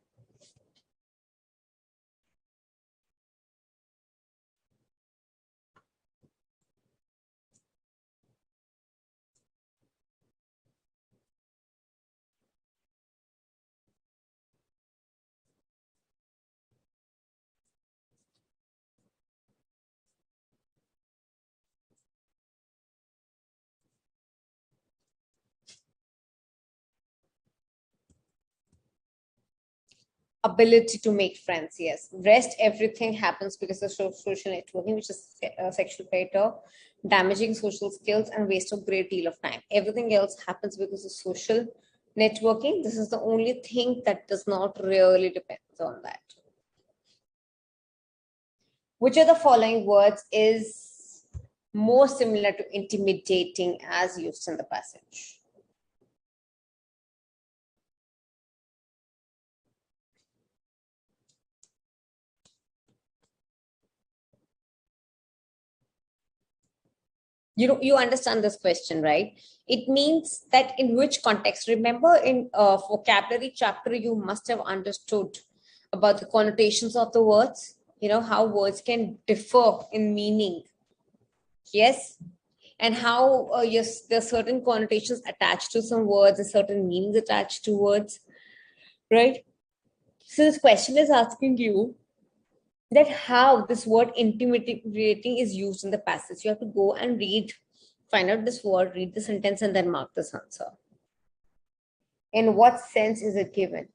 Ability to make friends, yes. Rest, everything happens because of social networking, which is sexual predator, damaging social skills, and waste a great deal of time. Everything else happens because of social networking. This is the only thing that does not really depend on that. Which of the following words is more similar to intimidating as used in the passage? You understand this question, right? It means that in which context. Remember, in vocabulary chapter, you must have understood about the connotations of the words, how words can differ in meaning. Yes. And how, yes, there are certain connotations attached to some words and certain meanings attached to words, right? So this question is asking you that how this word intimidating is used in the passage. You have to go and read, find out this word, read the sentence, and then mark this answer. In what sense is it given?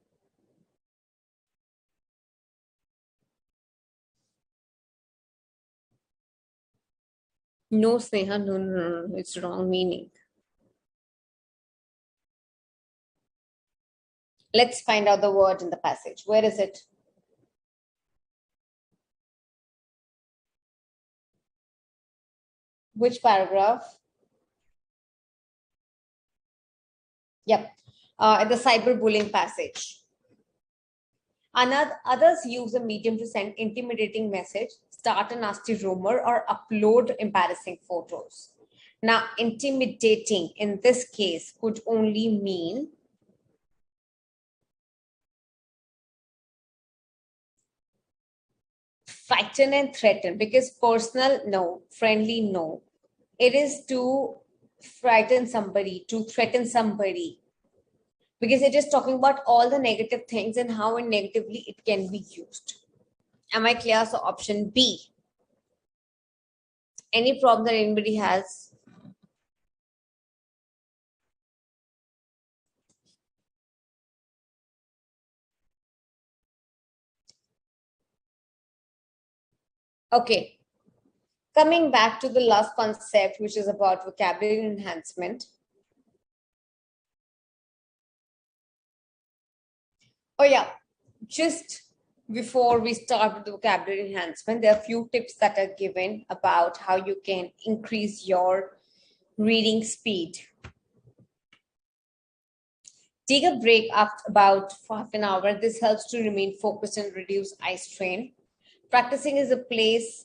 No, Sneha, no, no, no, no, it's wrong meaning. Let's find out the word in the passage. Where is it? Which paragraph? Yep. The cyberbullying passage. Others use a medium to send intimidating message, start a nasty rumor, or upload embarrassing photos. Now, intimidating in this case could only mean frighten and threaten, because personal, no, friendly, no. It is to frighten somebody, to threaten somebody, because it is talking about all the negative things and how negatively it can be used. Am I clear? So option B. Any problem that anybody has? Okay. Coming back to the last concept, which is about vocabulary enhancement. Oh yeah, just before we start with the vocabulary enhancement, there are a few tips that are given about how you can increase your reading speed. Take a break after about half an hour. This helps to remain focused and reduce eye strain. Practicing is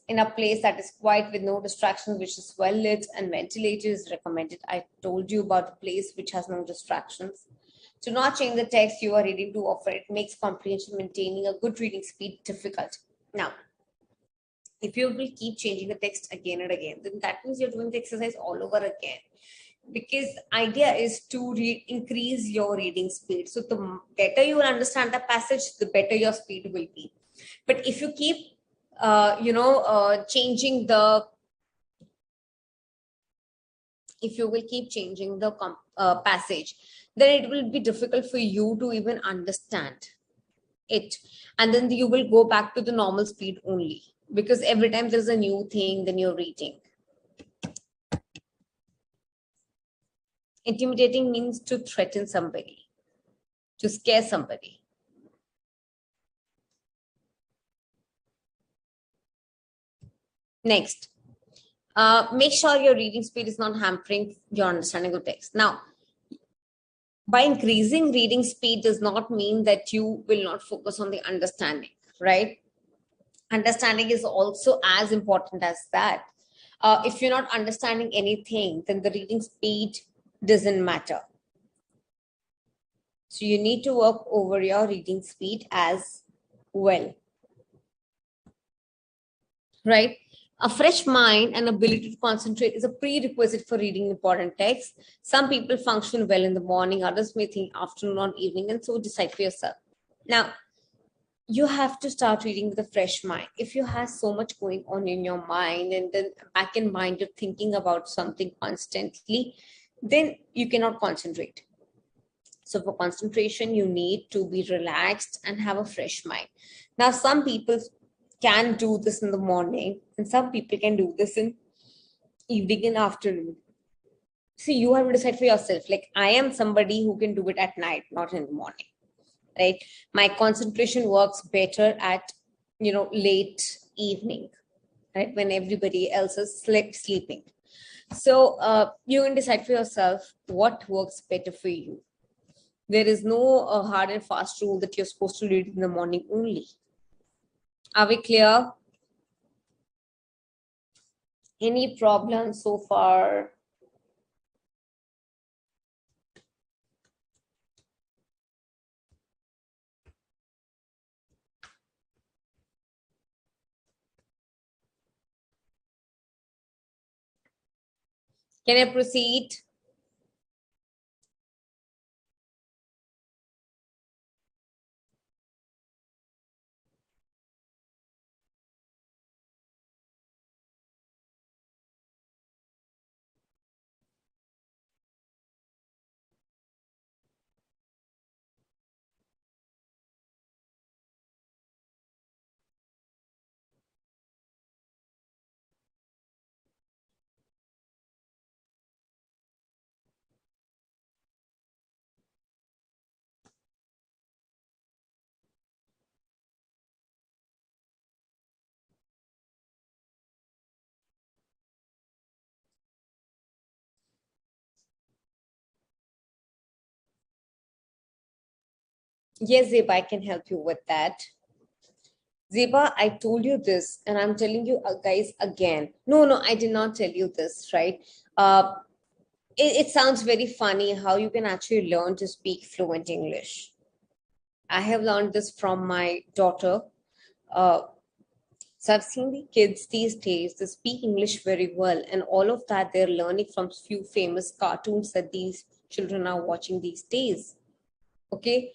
in a place that is quiet with no distractions, which is well lit and ventilated is recommended. I told you about a place which has no distractions. Do not change the text you are reading too often. It makes comprehension, maintaining a good reading speed difficult. Now, if you will keep changing the text again and again, then that means you're doing the exercise all over again. Because idea is to increase your reading speed. So the better you will understand the passage, the better your speed will be. But if you keep, changing the, if you will keep changing the passage, then it will be difficult for you to even understand it, and then you will go back to the normal speed only, because every time there's a new thing then you're reading. Intimidating means to threaten somebody, to scare somebody. Next, make sure your reading speed is not hampering your understanding of text. Now, by increasing reading speed does not mean that you will not focus on the understanding, right? Understanding is also as important as that. If you're not understanding anything, then the reading speed doesn't matter. So you need to work over your reading speed as well, right? A fresh mind and ability to concentrate is a prerequisite for reading important texts. Some people function well in the morning, others may think afternoon or evening, and so decide for yourself. Now, you have to start reading with a fresh mind. If you have so much going on in your mind and then back in mind you're thinking about something constantly, then you cannot concentrate. So for concentration, you need to be relaxed and have a fresh mind. Now, some people can do this in the morning and some people can do this in evening and afternoon. So you have to decide for yourself. Like, I am somebody who can do it at night, not in the morning, right? My concentration works better at, late evening, right? When everybody else is sleeping. So you can decide for yourself what works better for you. There is no hard and fast rule that you're supposed to read in the morning only. Are we clear? Any problems so far? Can I proceed? Yes, Zeba, I can help you with that. Zeba, I told you this, and I'm telling you guys again. No, I did not tell you this, right? It sounds very funny how you can actually learn to speak fluent English. I have learned this from my daughter. Uh, so I've seen the kids these days, they speak English very well, and all of that they're learning from few famous cartoons that these children are watching these days. Okay,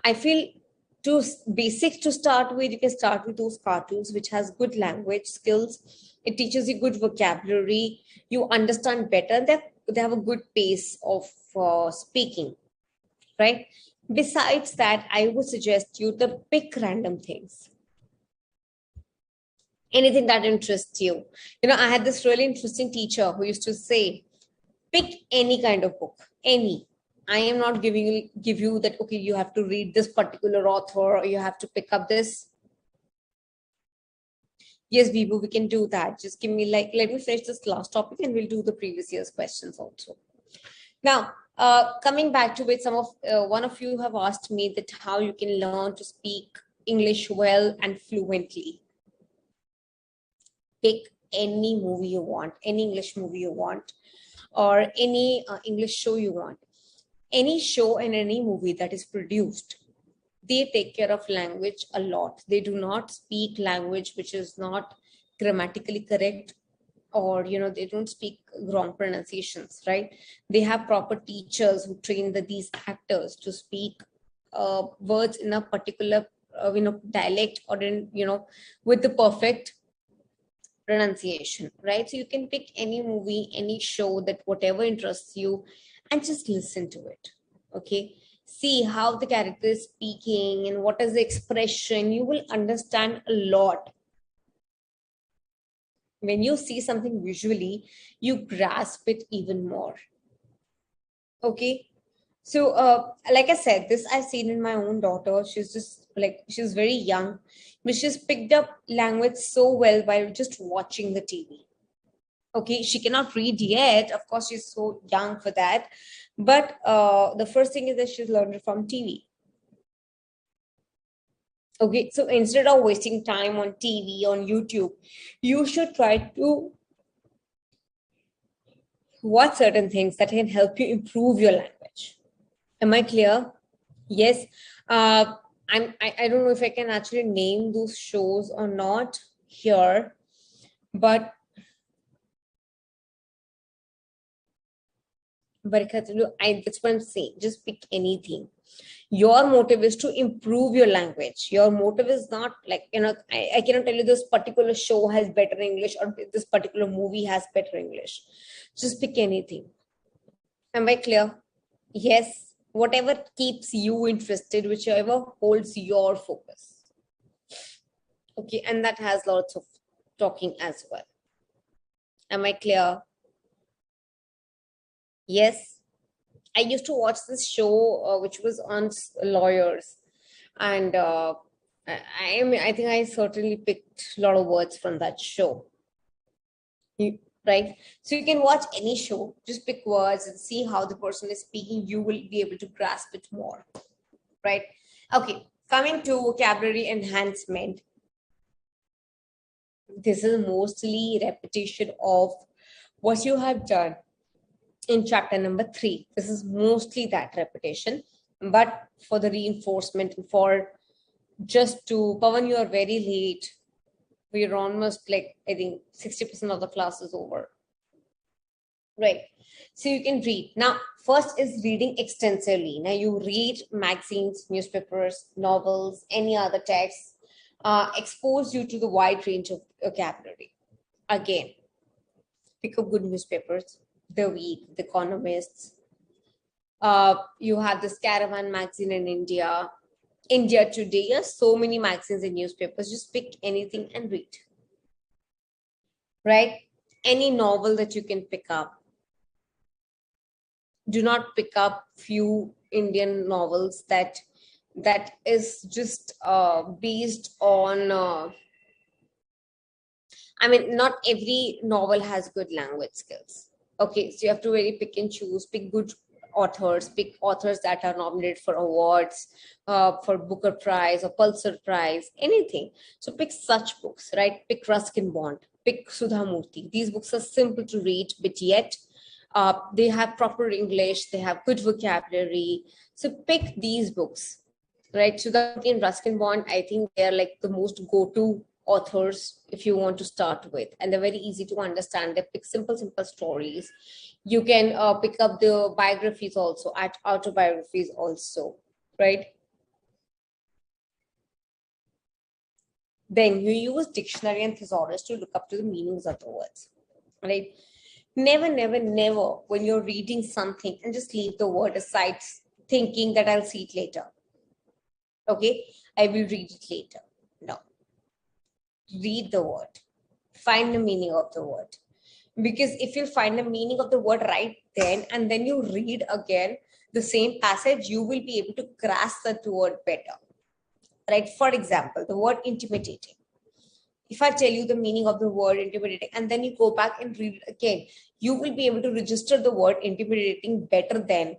I feel to basic to start with, you can start with those cartoons which has good language skills. It teaches you good vocabulary. You understand better. They have a good pace of speaking, right? Besides that, I would suggest you to pick random things, anything that interests you. I had this really interesting teacher who used to say, pick any kind of book, any. I am not give you that, okay, you have to read this particular author or you have to pick up this. Yes, Vibu, we can do that. Just give me let me finish this last topic and we'll do the previous year's questions also. Now, coming back to it, one of you have asked me that how you can learn to speak English well and fluently. Pick any movie you want, any English movie you want, or any English show you want. Any show and any movie that is produced, they take care of language a lot. They do not speak language which is not grammatically correct, or they don't speak wrong pronunciations, right? They have proper teachers who train these actors to speak words in a particular dialect, or in with the perfect pronunciation, right? So you can pick any movie, any show, that whatever interests you, and just listen to it. Okay, see how the character is speaking and what is the expression. You will understand a lot. When you see something visually, you grasp it even more. Okay, so like I said, this I've seen in my own daughter. She's just she's very young, but she's picked up language so well by just watching the TV. Okay, she cannot read yet, of course she's so young for that, but the first thing is that she's learned it from TV. Okay, so instead of wasting time on TV, on YouTube, you should try to watch certain things that can help you improve your language. Am I clear? Yes. uh I don't know if I can actually name those shows or not here, but that's what I'm saying. Just pick anything. Your motive is to improve your language. Your motive is not like, I cannot tell you this particular show has better English or this particular movie has better English. Just pick anything. Am I clear? Yes. Whatever keeps you interested, whichever holds your focus. Okay. And that has lots of talking as well. Am I clear? Yes. I used to watch this show, which was on lawyers, and I think I certainly picked a lot of words from that show. Right? So you can watch any show, just pick words and see how the person is speaking. You will be able to grasp it more. Right? Okay. Coming to vocabulary enhancement, this is mostly repetition of what you have done in chapter number 3. This is mostly that repetition, but for the reinforcement, for just to, Pawan, you are very late. We're almost like, I think 60% of the class is over. Right. So you can read. Now, first is reading extensively. Now you read magazines, newspapers, novels, any other texts, expose you to the wide range of vocabulary. Again, pick up good newspapers, The Week, The Economists. You have this Caravan magazine in India, India Today. Yes, so many magazines and newspapers. Just pick anything and read. Right? Any novel that you can pick up. Do not pick up few Indian novels that is just based on. I mean, not every novel has good language skills. Okay, so you have to really pick and choose, pick good authors, pick authors that are nominated for awards, for Booker Prize or Pulitzer Prize, anything. So pick such books, right? Pick Ruskin Bond, pick Sudha Murthy. These books are simple to read, but yet they have proper English, they have good vocabulary. So pick these books, right? Sudha Murthy and Ruskin Bond, I think they're like the most go-to authors if you want to start with, and they're very easy to understand. They pick simple stories. You can pick up the biographies also, at autobiographies also, right? Then you use dictionary and thesaurus to look up to the meanings of the words, right? Never when you're reading something and just leave the word aside thinking that I'll see it later. Okay, I will read it later. No, read the word, find the meaning of the word. Because if you find the meaning of the word right then, and then you read again the same passage, you will be able to grasp that word better. Right? For example, the word intimidating. If I tell you the meaning of the word intimidating and then you go back and read it again, you will be able to register the word intimidating better than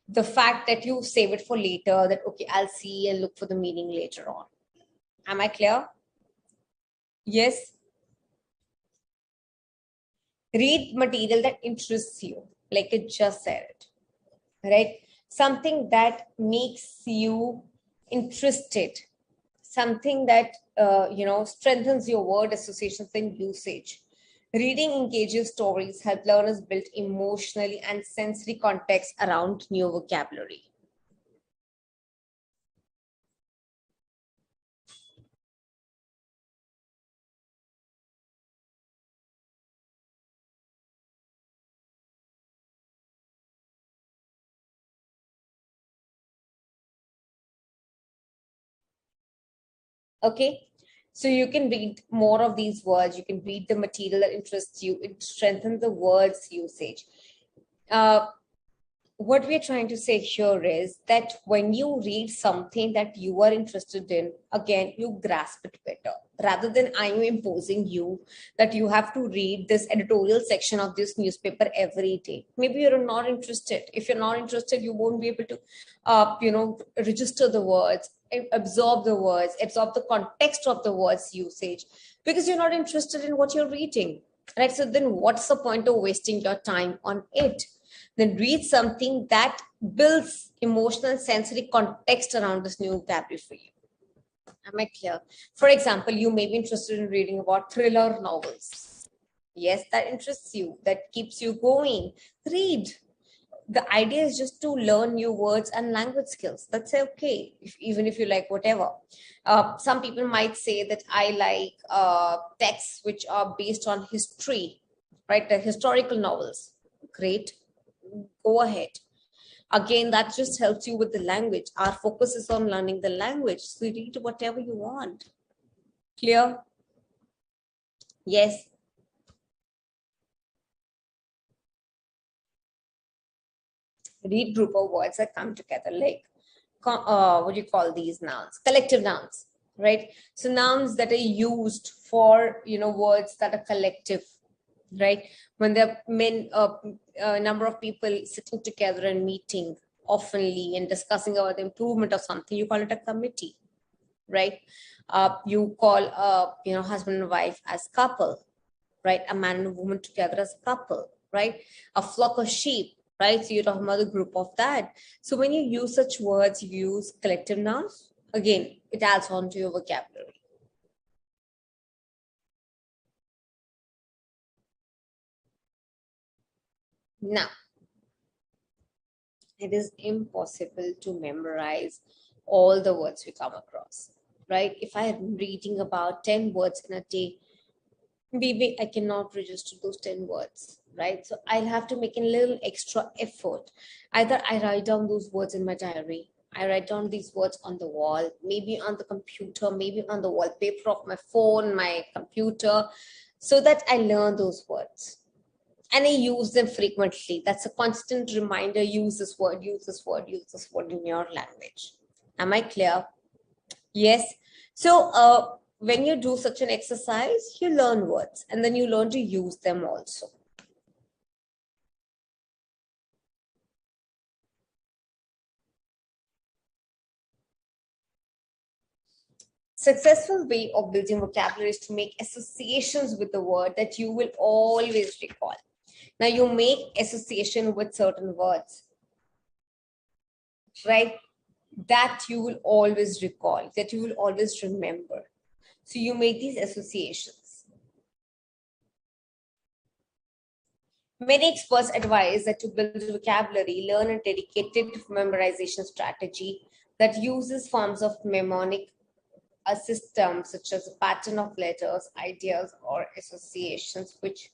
the fact that you save it for later, that okay, I'll see and look for the meaning later on. Am I clear? Yes. Read material that interests you, like I just said it, right? Something that makes you interested, something that strengthens your word associations and usage. Reading engages stories help learners build emotionally and sensory context around new vocabulary. Okay, so you can read more of these words, you can read the material that interests you, it strengthens the words usage. uh, what we're trying to say here is that when you read something that you are interested in, again, you grasp it better rather than I'm imposing you that you have to read this editorial section of this newspaper every day. Maybe you're not interested. If you're not interested, you won't be able to, register the words, absorb the words, absorb the context of the words usage, because you're not interested in what you're reading, right? So then what's the point of wasting your time on it? Then read something that builds emotional and sensory context around this new vocabulary for you. Am I clear? For example, you may be interested in reading about thriller novels. Yes, that interests you, that keeps you going. Read. The idea is just to learn new words and language skills. That's okay, even if you like whatever. Some people might say that I like texts which are based on history, right? The historical novels. Great, go ahead. Again, that just helps you with the language. Our focus is on learning the language. So read whatever you want. Clear? Yes. Read group of words that come together, like what do you call these nouns? Collective nouns, right? So nouns that are used for, words that are collective, right? When there are a number of people sitting together and meeting oftenly and discussing about the improvement of something, you call it a committee, right? You call husband and wife as couple, right? A man and a woman together as a couple, right? A flock of sheep, right? So you're talking about a group of that. So when you use such words, you use collective nouns. Again, it adds on to your vocabulary. Now, it is impossible to memorize all the words we come across, right? If I am reading about 10 words in a day, maybe I cannot register those 10 words, right? So I'll have to make a little extra effort. Either I write down those words in my diary, I write down these words on the wall, maybe on the computer, maybe on the wallpaper of my phone, my computer, so that I learn those words. And I use them frequently. That's a constant reminder. Use this word, use this word, use this word in your language. Am I clear? Yes. So when you do such an exercise, you learn words and then you learn to use them also. Successful way of building vocabulary is to make associations with the word that you will always recall. Now you make association with certain words, right? That you will always recall, that you will always remember. So you make these associations. Many experts advise that to build vocabulary, learn a dedicated memorization strategy that uses forms of mnemonic a system such as a pattern of letters, ideas, or associations, which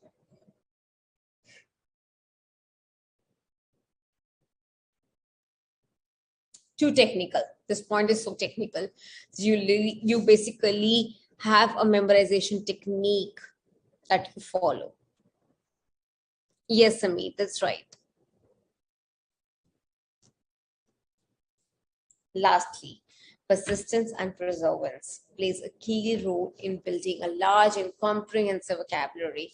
too technical. This point is so technical. You basically have a memorization technique that you follow. Yes, Amit, that's right. Lastly, persistence and perseverance plays a key role in building a large and comprehensive vocabulary.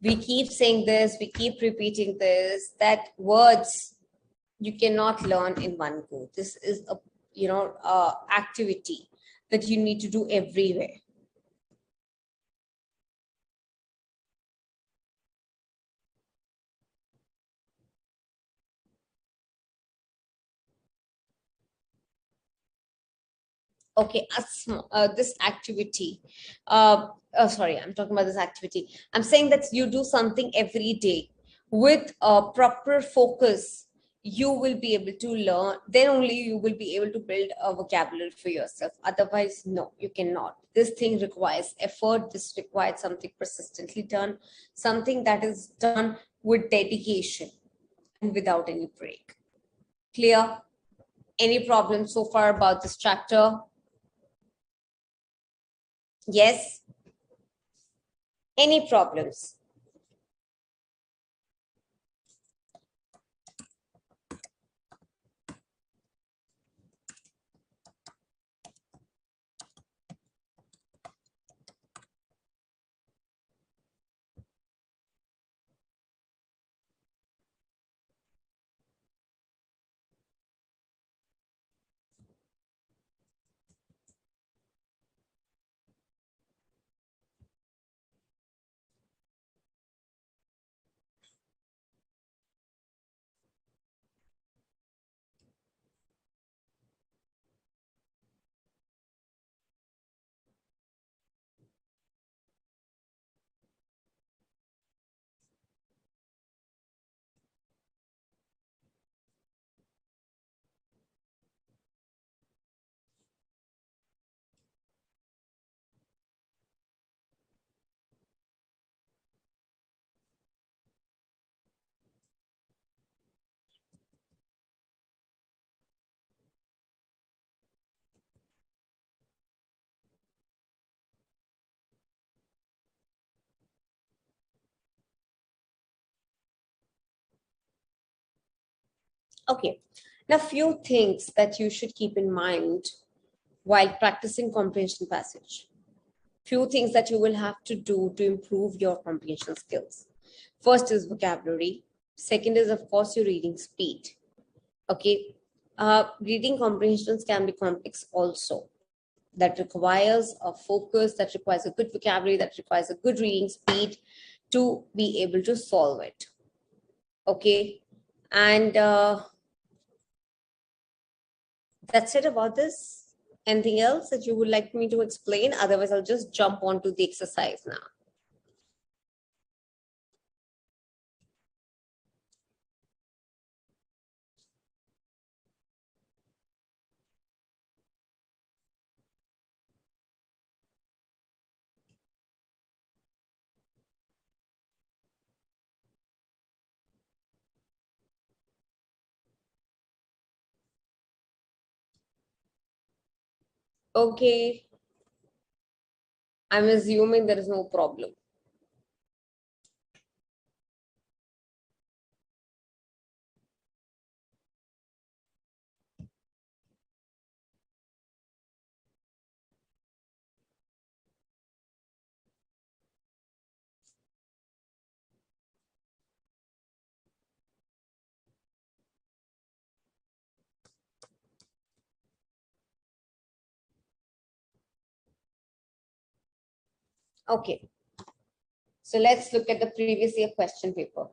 We keep saying this, we keep repeating this, that words you cannot learn in one go. This is a activity that you need to do everywhere. Okay, this activity. Sorry, I'm talking about this activity. I'm saying that you do something every day with a proper focus. You will be able to learn. Then only you will be able to build a vocabulary for yourself. Otherwise, no, you cannot. This thing requires effort. This requires something persistently done, something that is done with dedication and without any break. Clear? Any problems so far about this chapter? Yes. Any problems? Okay. Now, few things that you should keep in mind while practicing comprehension passage. Few things that you will have to do to improve your comprehension skills. First is vocabulary. Second is, of course, your reading speed. Okay. Reading comprehensions can be complex also. That requires a focus, that requires a good vocabulary, that requires a good reading speed to be able to solve it. Okay. And that's it about this. Anything else that you would like me to explain? Otherwise, I'll just jump onto the exercise now. Okay. I'm assuming there is no problem. Okay. So let's look at the previous year question paper.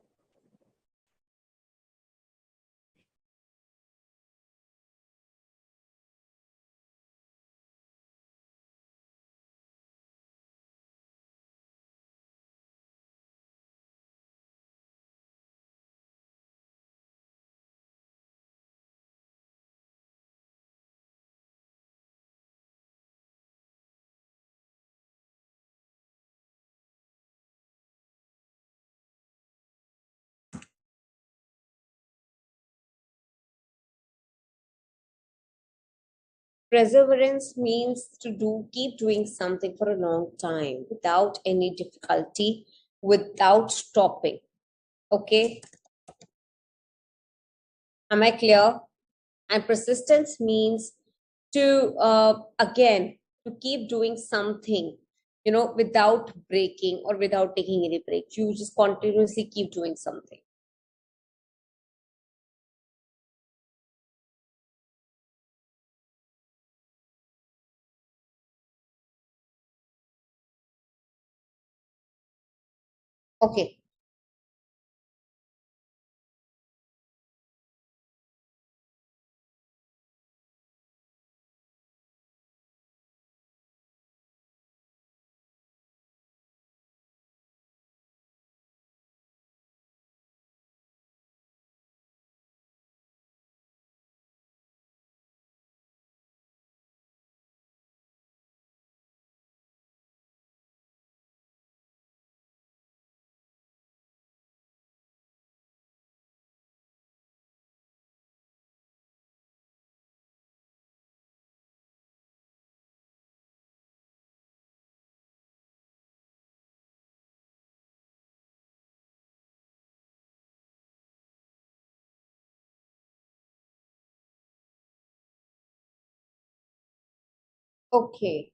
Perseverance means to keep doing something for a long time without any difficulty, without stopping. Okay. Am I clear? And persistence means to, again, to keep doing something, without breaking or without taking any break. You just continuously keep doing something. Okay. Okay.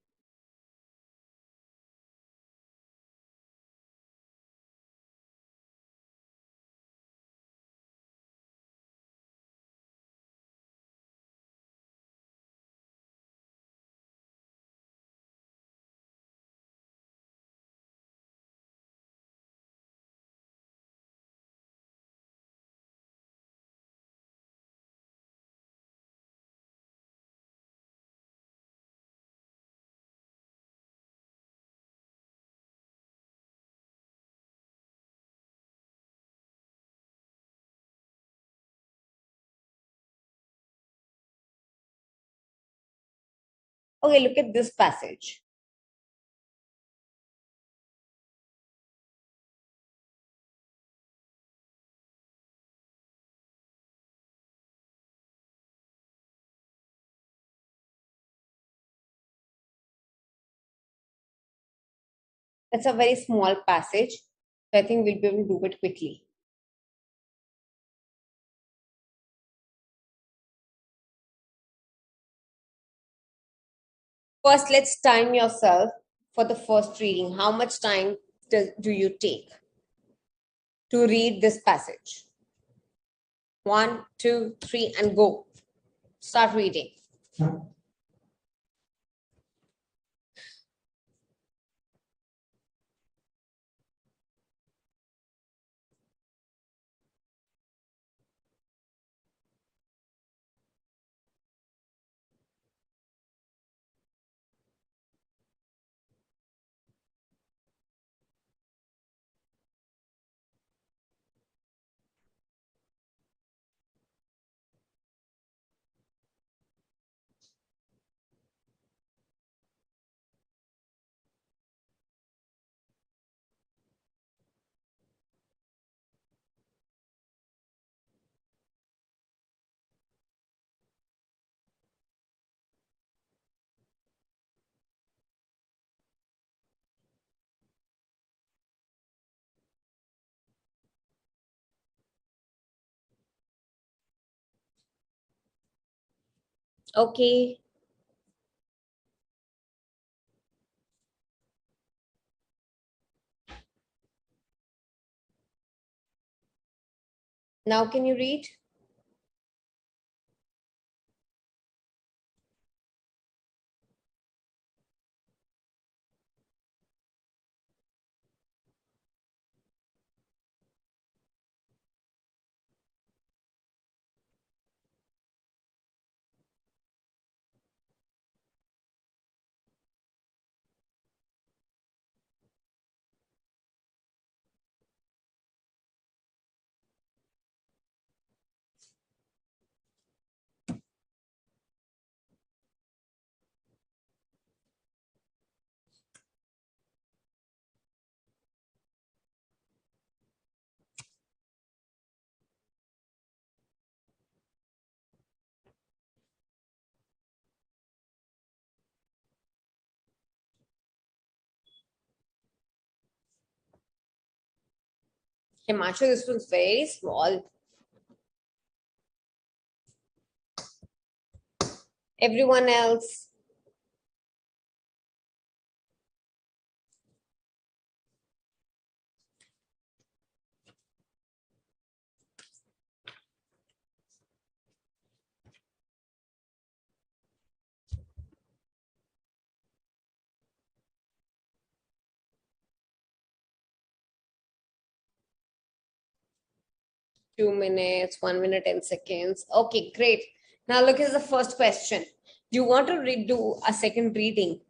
Okay, look at this passage. It's a very small passage. So I think we'll be able to do it quickly. First, let's time yourself for the first reading. How much time do you take to read this passage? 1, 2, 3, and go. Start reading. Okay. Now can you read? Himanshu, this was very small. Everyone else. Two minutes, 1 minute, 10 seconds. Okay, great. Now look at the first question. Do you want to do a second reading?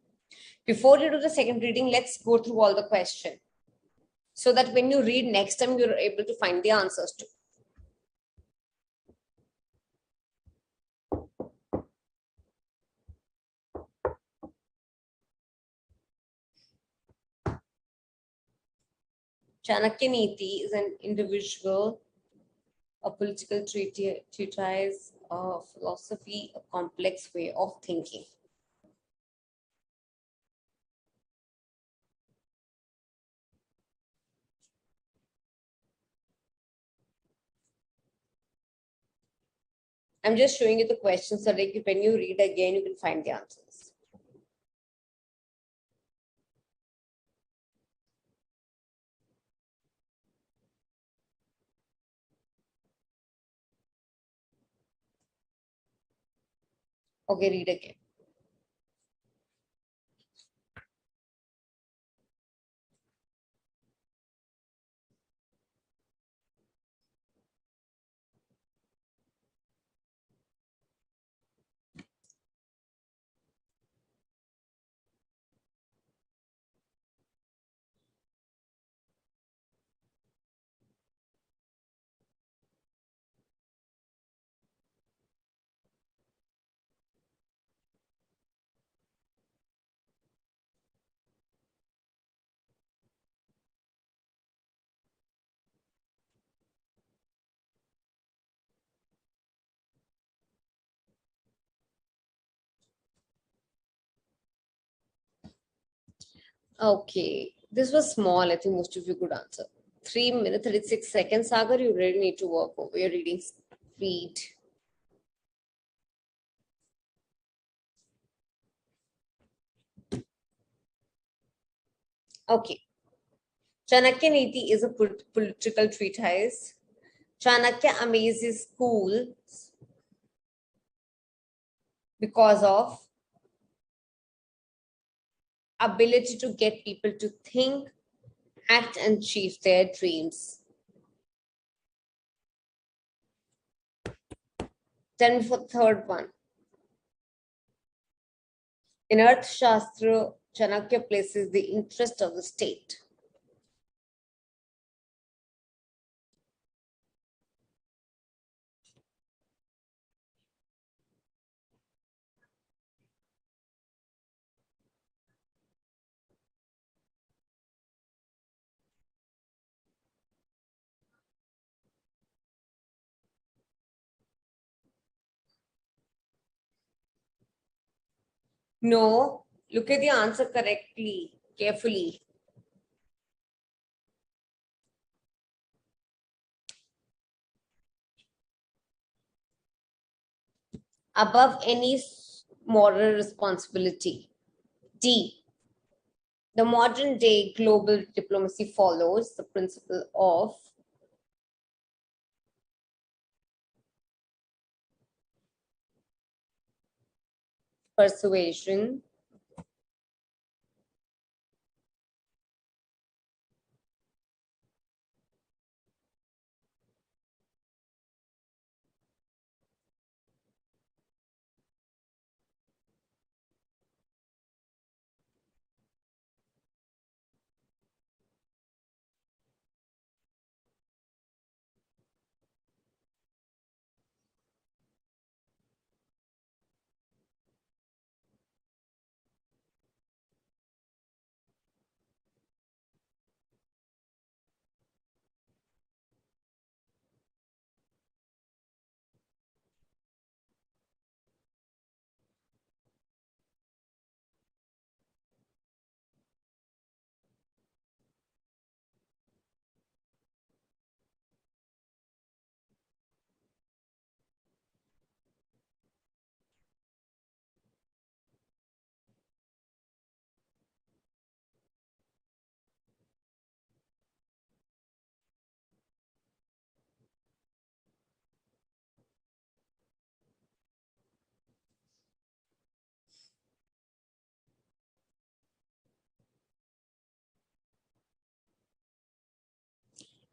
Before you do the second reading, let's go through all the question so that when you read next time, you're able to find the answers too. Chanakya Niti is an individual, a political treatise, a philosophy, a complex way of thinking. I'm just showing you the questions so that when you read again, you can find the answers. Okay, read again. Okay, this was small. I think most of you could answer. 3 minutes, 36 seconds. Sagar, you really need to work over your reading speed. Okay. Chanakya Niti is a political treatise. Chanakya amazes schools because of ability to get people to think, act, and achieve their dreams. Then for third one, in Arthashastra, Chanakya places the interest of the state. No, look at the answer correctly, carefully. Above any moral responsibility. D. The modern day global diplomacy follows the principle of persuasion.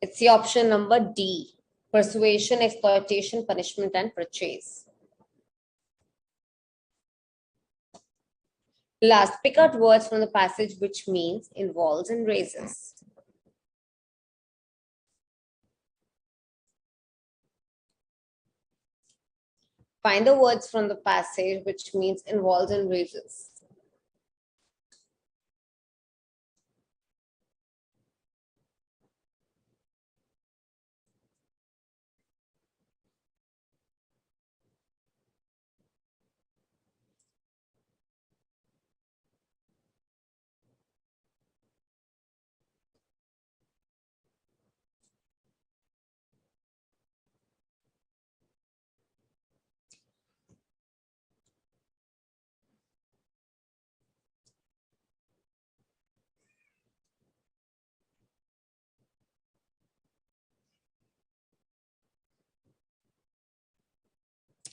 It's the option number D. Persuasion, exploitation, punishment, and purchase. Last, pick out words from the passage which means, involves, and raises. Find the words from the passage which means, involves, and raises.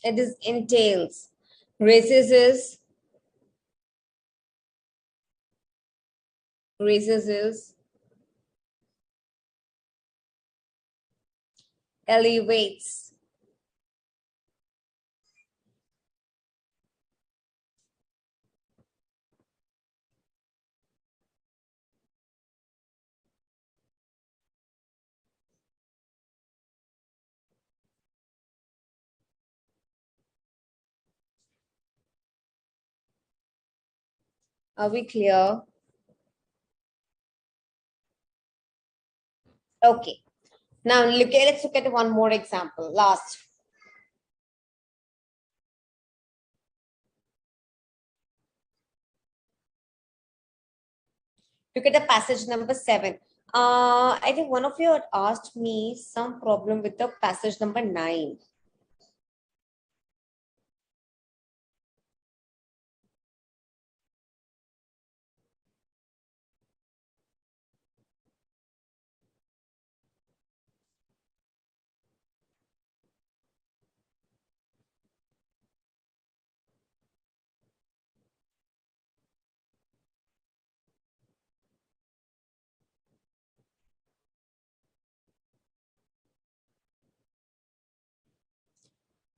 It is entails. Raises is elevates. Are we clear? Okay. Now let's look at one more example. Last. Look at the passage number 7. I think one of you had asked me some problem with the passage number 9.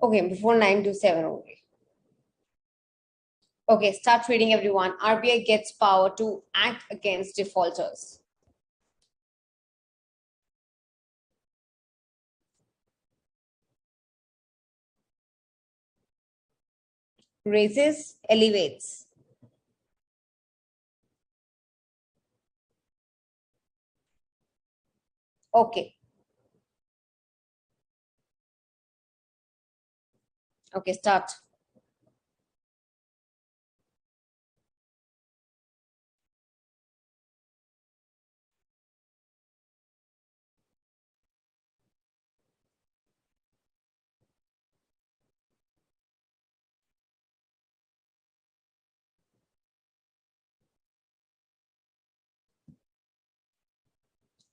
Okay, before 9 to 7 only. Okay, start reading everyone. RBI gets power to act against defaulters. Raises, elevates. Okay. Okay, start.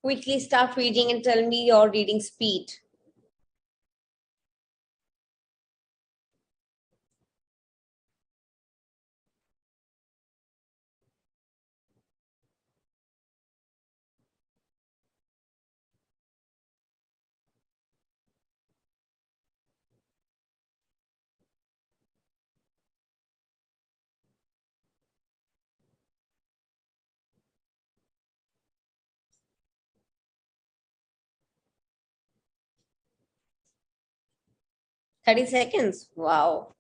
Quickly start reading and tell me your reading speed. Thirty seconds. Wow.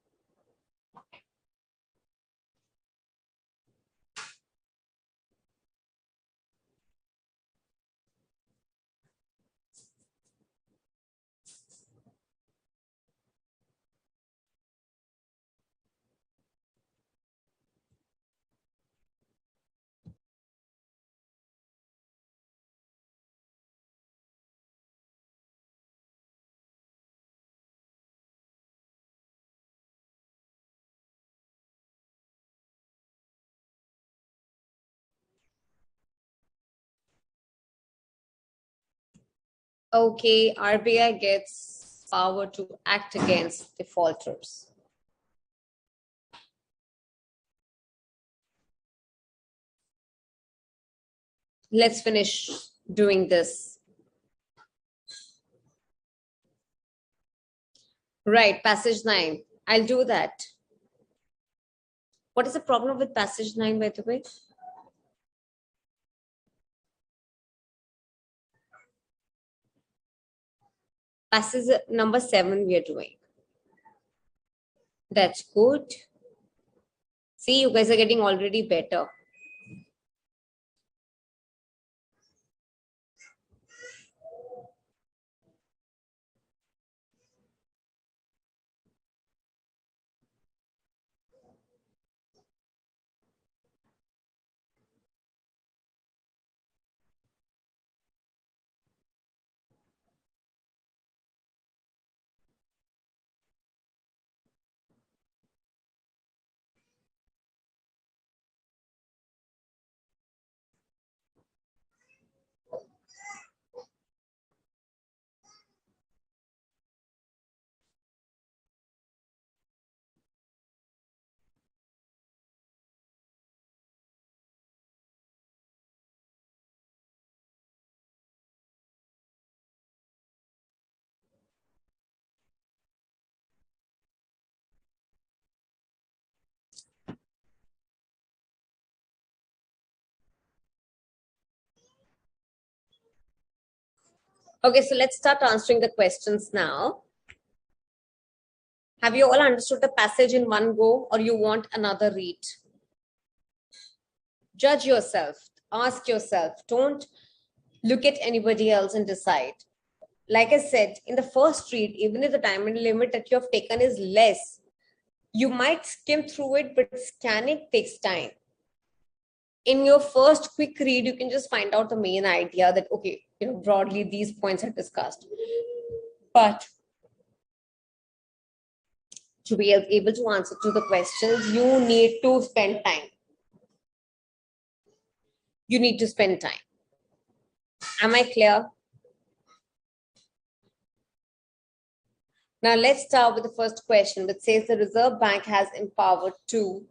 Okay, RBI gets power to act against defaulters. Let's finish doing this. Right, passage 9. I'll do that. What is the problem with passage 9, by the way? Passage number 7 we are doing. That's good. See, you guys are getting already better. Okay, so let's start answering the questions now. Have you all understood the passage in one go, or you want another read? Judge yourself. Ask yourself. Don't look at anybody else and decide. Like I said, in the first read, even if the time limit that you have taken is less, you might skim through it, but scanning takes time. In your first quick read, you can just find out the main idea that, okay, broadly these points are discussed. But to be able to answer to the questions, you need to spend time. You need to spend time. Am I clear? Now let's start with the first question, which says the Reserve Bank has empowered to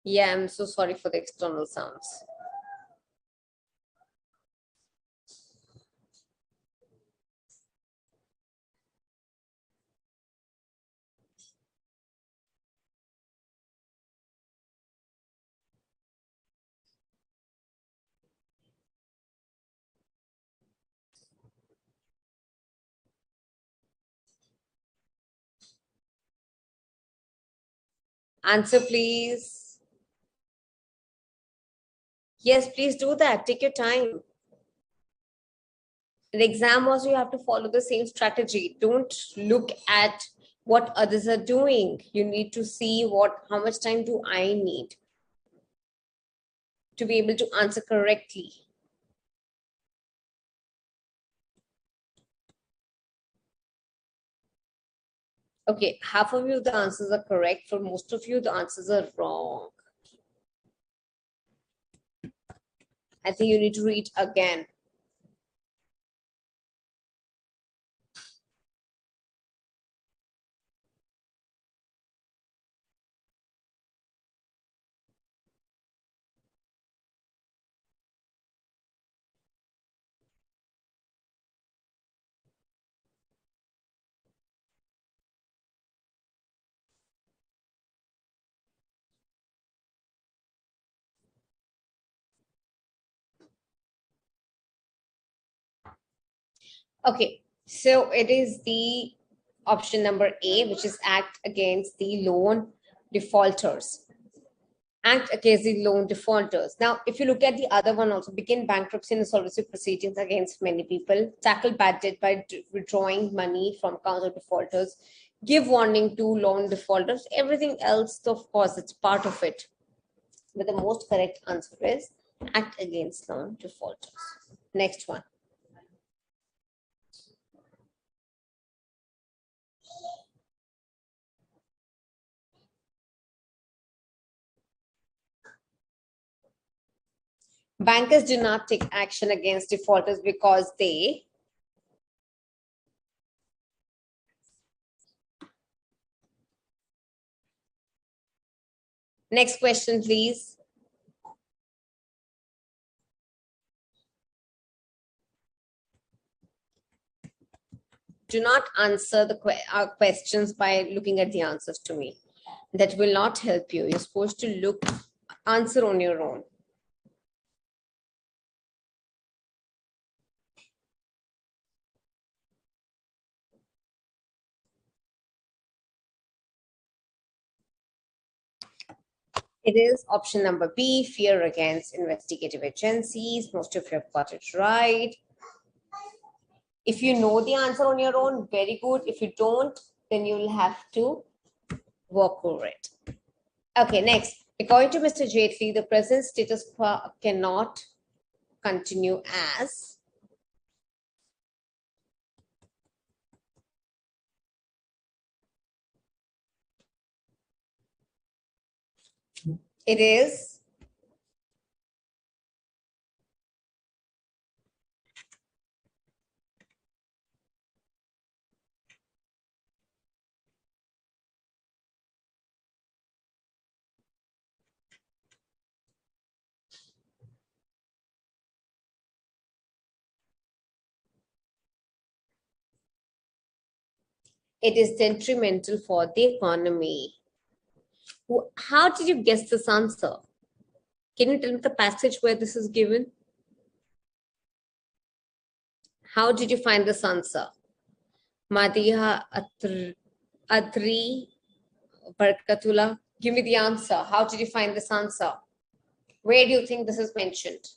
Yeah, I'm so sorry for the external sounds. Answer, please. Yes, please do that. Take your time. In exam also, you have to follow the same strategy. Don't look at what others are doing. You need to see how much time do I need to be able to answer correctly. Okay, half of you, the answers are correct. For most of you, the answers are wrong. I think you need to read again. Okay, so it is the option number A, which is act against the loan defaulters. Act against the loan defaulters. Now, if you look at the other one also, begin bankruptcy and insolvency proceedings against many people, tackle bad debt by withdrawing money from accounts of defaulters, give warning to loan defaulters, everything else, of course, it's part of it. But the most correct answer is act against loan defaulters. Next one. Bankers do not take action against defaulters because they. Next question, please. Do not answer the questions by looking at the answers to me. That will not help you. You're supposed to answer on your own. It is option number B, fear against investigative agencies. Most of you have got it right. If you know the answer on your own, very good. If you don't, then you will have to work over it. Okay, next. According to Mr. Jaitley, the present status quo cannot continue as. It is. It is detrimental for the economy. How did you guess this answer? Can you tell me the passage where this is given? How did you find this answer? Madiha Adri Barkatula. Give me the answer. How did you find this answer? Where do you think this is mentioned?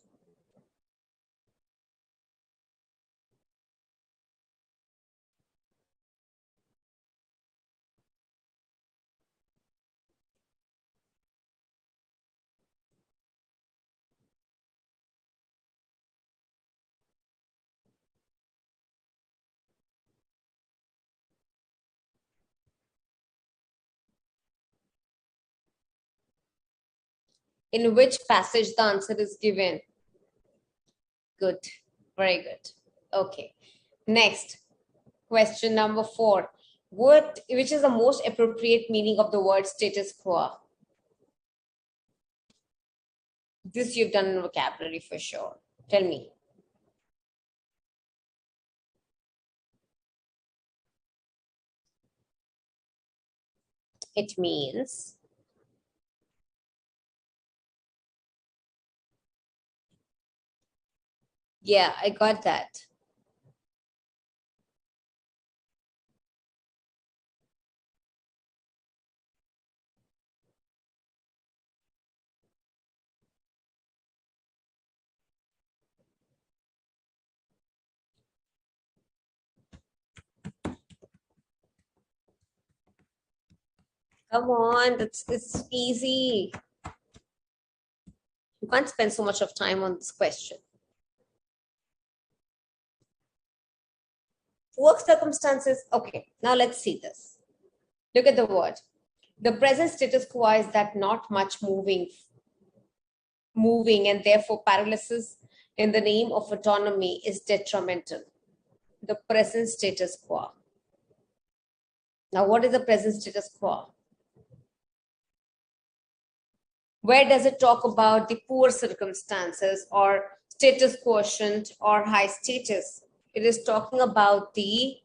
In which passage the answer is given? Good. Very good. Okay. Next, question number 4. Which is the most appropriate meaning of the word status quo? This you've done in vocabulary for sure. Tell me. It means, yeah, I got that. Come on, it's easy. You can't spend so much of time on this question. Work circumstances. Okay, now let's see this. Look at the word. The present status quo is that not much moving, and therefore paralysis in the name of autonomy is detrimental. The present status quo. Now, what is the present status quo? Where does it talk about the poor circumstances or status quotient or high status? It is talking about the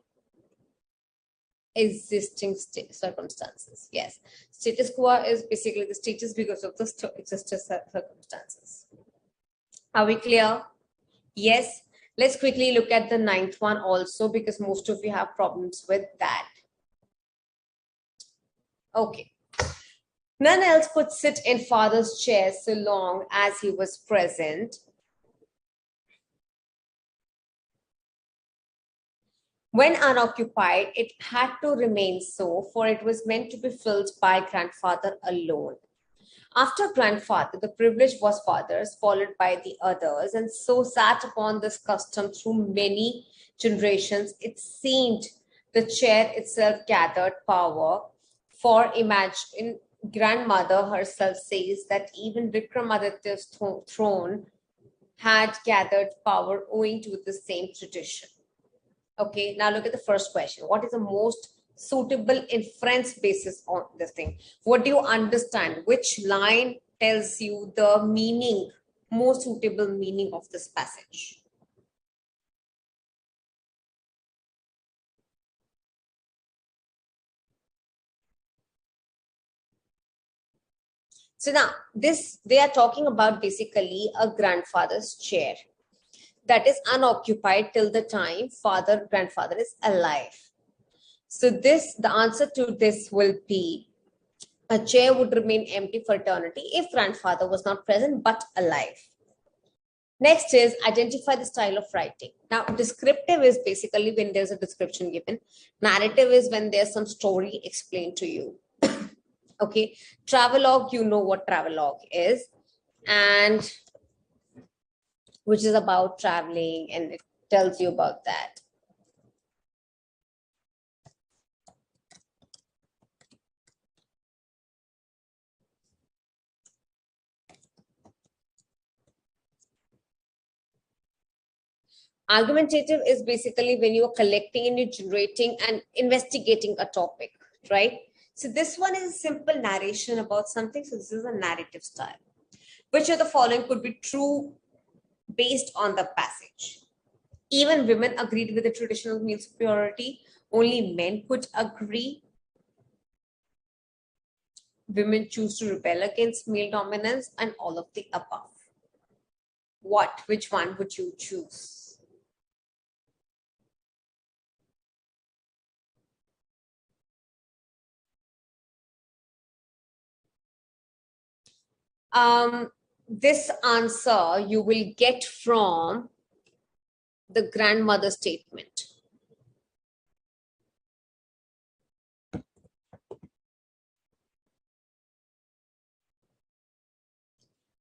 existing circumstances. Yes, status quo is basically the status because of the existing circumstances. Are we clear? Yes. Let's quickly look at the ninth one also, because most of you have problems with that. Okay. None else could sit in father's chair so long as he was present. When unoccupied, it had to remain so, for it was meant to be filled by grandfather alone. After grandfather, the privilege was father's, followed by the others, and so sat upon this custom through many generations. It seemed the chair itself gathered power. For imagine, grandmother herself says that even Vikramaditya's throne had gathered power owing to the same tradition. Okay, now look at the first question. What is the most suitable inference basis on this thing? What do you understand? Which line tells you the meaning, most suitable meaning of this passage? So now they are talking about basically a grandfather's chair that is unoccupied till the time grandfather is alive. So the answer to this will be a chair would remain empty for eternity if grandfather was not present but alive. Next is identify the style of writing. Now, descriptive is basically when there's a description given. Narrative is when there's some story explained to you. Okay, travelogue, you know what travelogue is, and which is about traveling, and it tells you about that. Argumentative is basically when you're collecting and you're generating and investigating a topic, right? So this one is a simple narration about something. So this is a narrative style. Which of the following could be true based on the passage? Even women agreed with the traditional male superiority. Only men could agree. Women choose to rebel against male dominance, and all of the above. Which one would you choose? This answer you will get from the grandmother statement.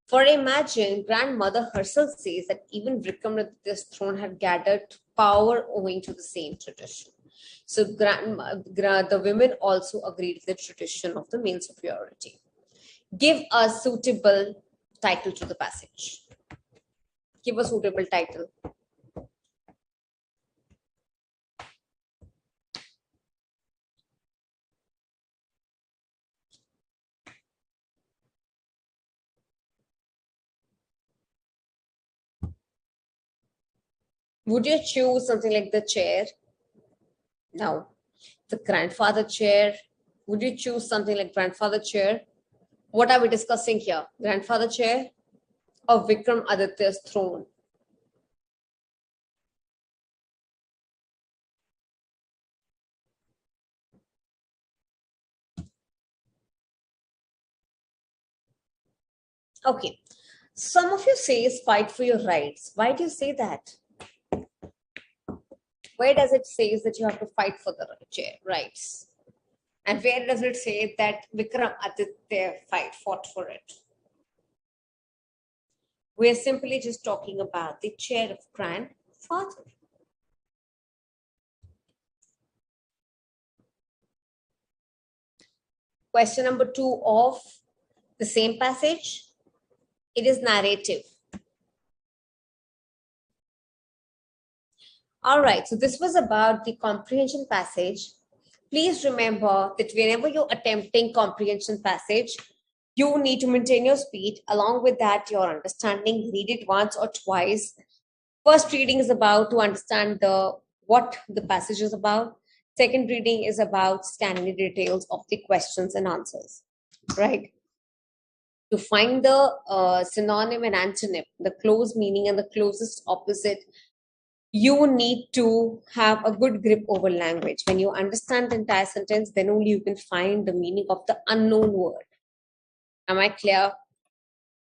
For imagine, grandmother herself says that even Vikramaditya's throne had gathered power owing to the same tradition. So the women also agreed with the tradition of the male superiority. Give a suitable title to the passage. Give a suitable title. Would you choose something like the chair? No. The grandfather chair? Would you choose something like grandfather chair? What are we discussing here? Grandfather chair or Vikram Aditya's throne? Okay. Some of you say fight for your rights. Why do you say that? Where does it say that you have to fight for the chair rights? And where does it say that Vikram Aditya fought for it? We're simply just talking about the chair of grandfather. Question number 2 of the same passage. It is narrative. All right, so this was about the comprehension passage. Please remember that whenever you're attempting comprehension passage, you need to maintain your speed. Along with that, your understanding, read it once or twice. First reading is about to understand what the passage is about. Second reading is about scanning the details of the questions and answers, right? To find the synonym and antonym, the close meaning and the closest opposite, you need to have a good grip over language. When you understand the entire sentence, then only you can find the meaning of the unknown word. Am I clear?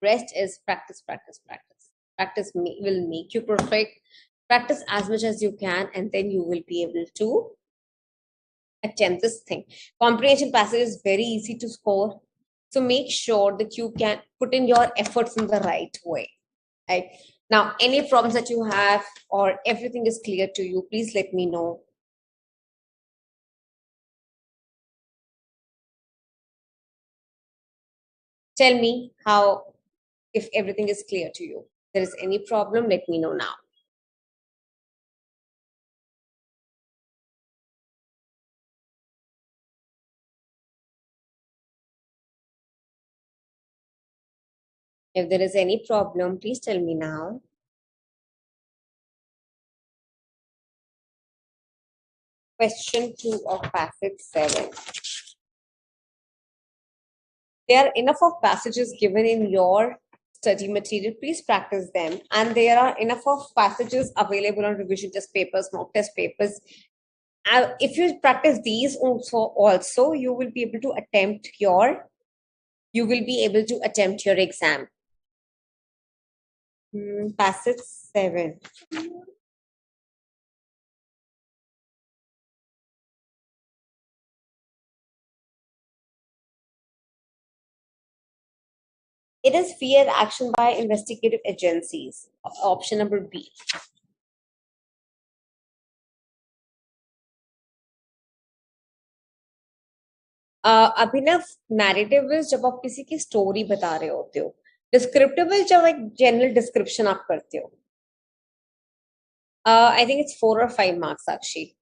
Rest is practice, practice, practice. Practice will make you perfect. Practice as much as you can, and then you will be able to attempt this thing. Comprehension passage is very easy to score. So make sure that you can put in your efforts in the right way. Right? Now, any problems that you have or everything is clear to you, please let me know. Tell me how, if everything is clear to you. If there is any problem, let me know now. If there is any problem, please tell me now. Question 2 of passage 7. There are enough of passages given in your study material. Please practice them. And there are enough of passages available on revision test papers, mock test papers. If you practice these also, you will be able to attempt your exam. Passage 7. It is fear action by investigative agencies. Option number B. Abhinav narrative जब आप किसी की story बता रहे होते हो. Descriptive जब एक जनरल डिस्क्रिप्शन आप करते हो. I think it's 4 or 5 marks actually.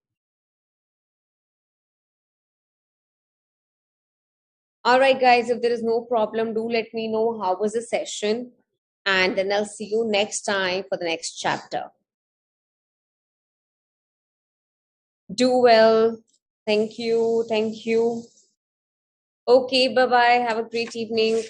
All right, guys, if there is no problem, do let me know how was the session, and then I'll see you next time for the next chapter. Do well. Thank you. Thank you. Okay, bye bye. Have a great evening.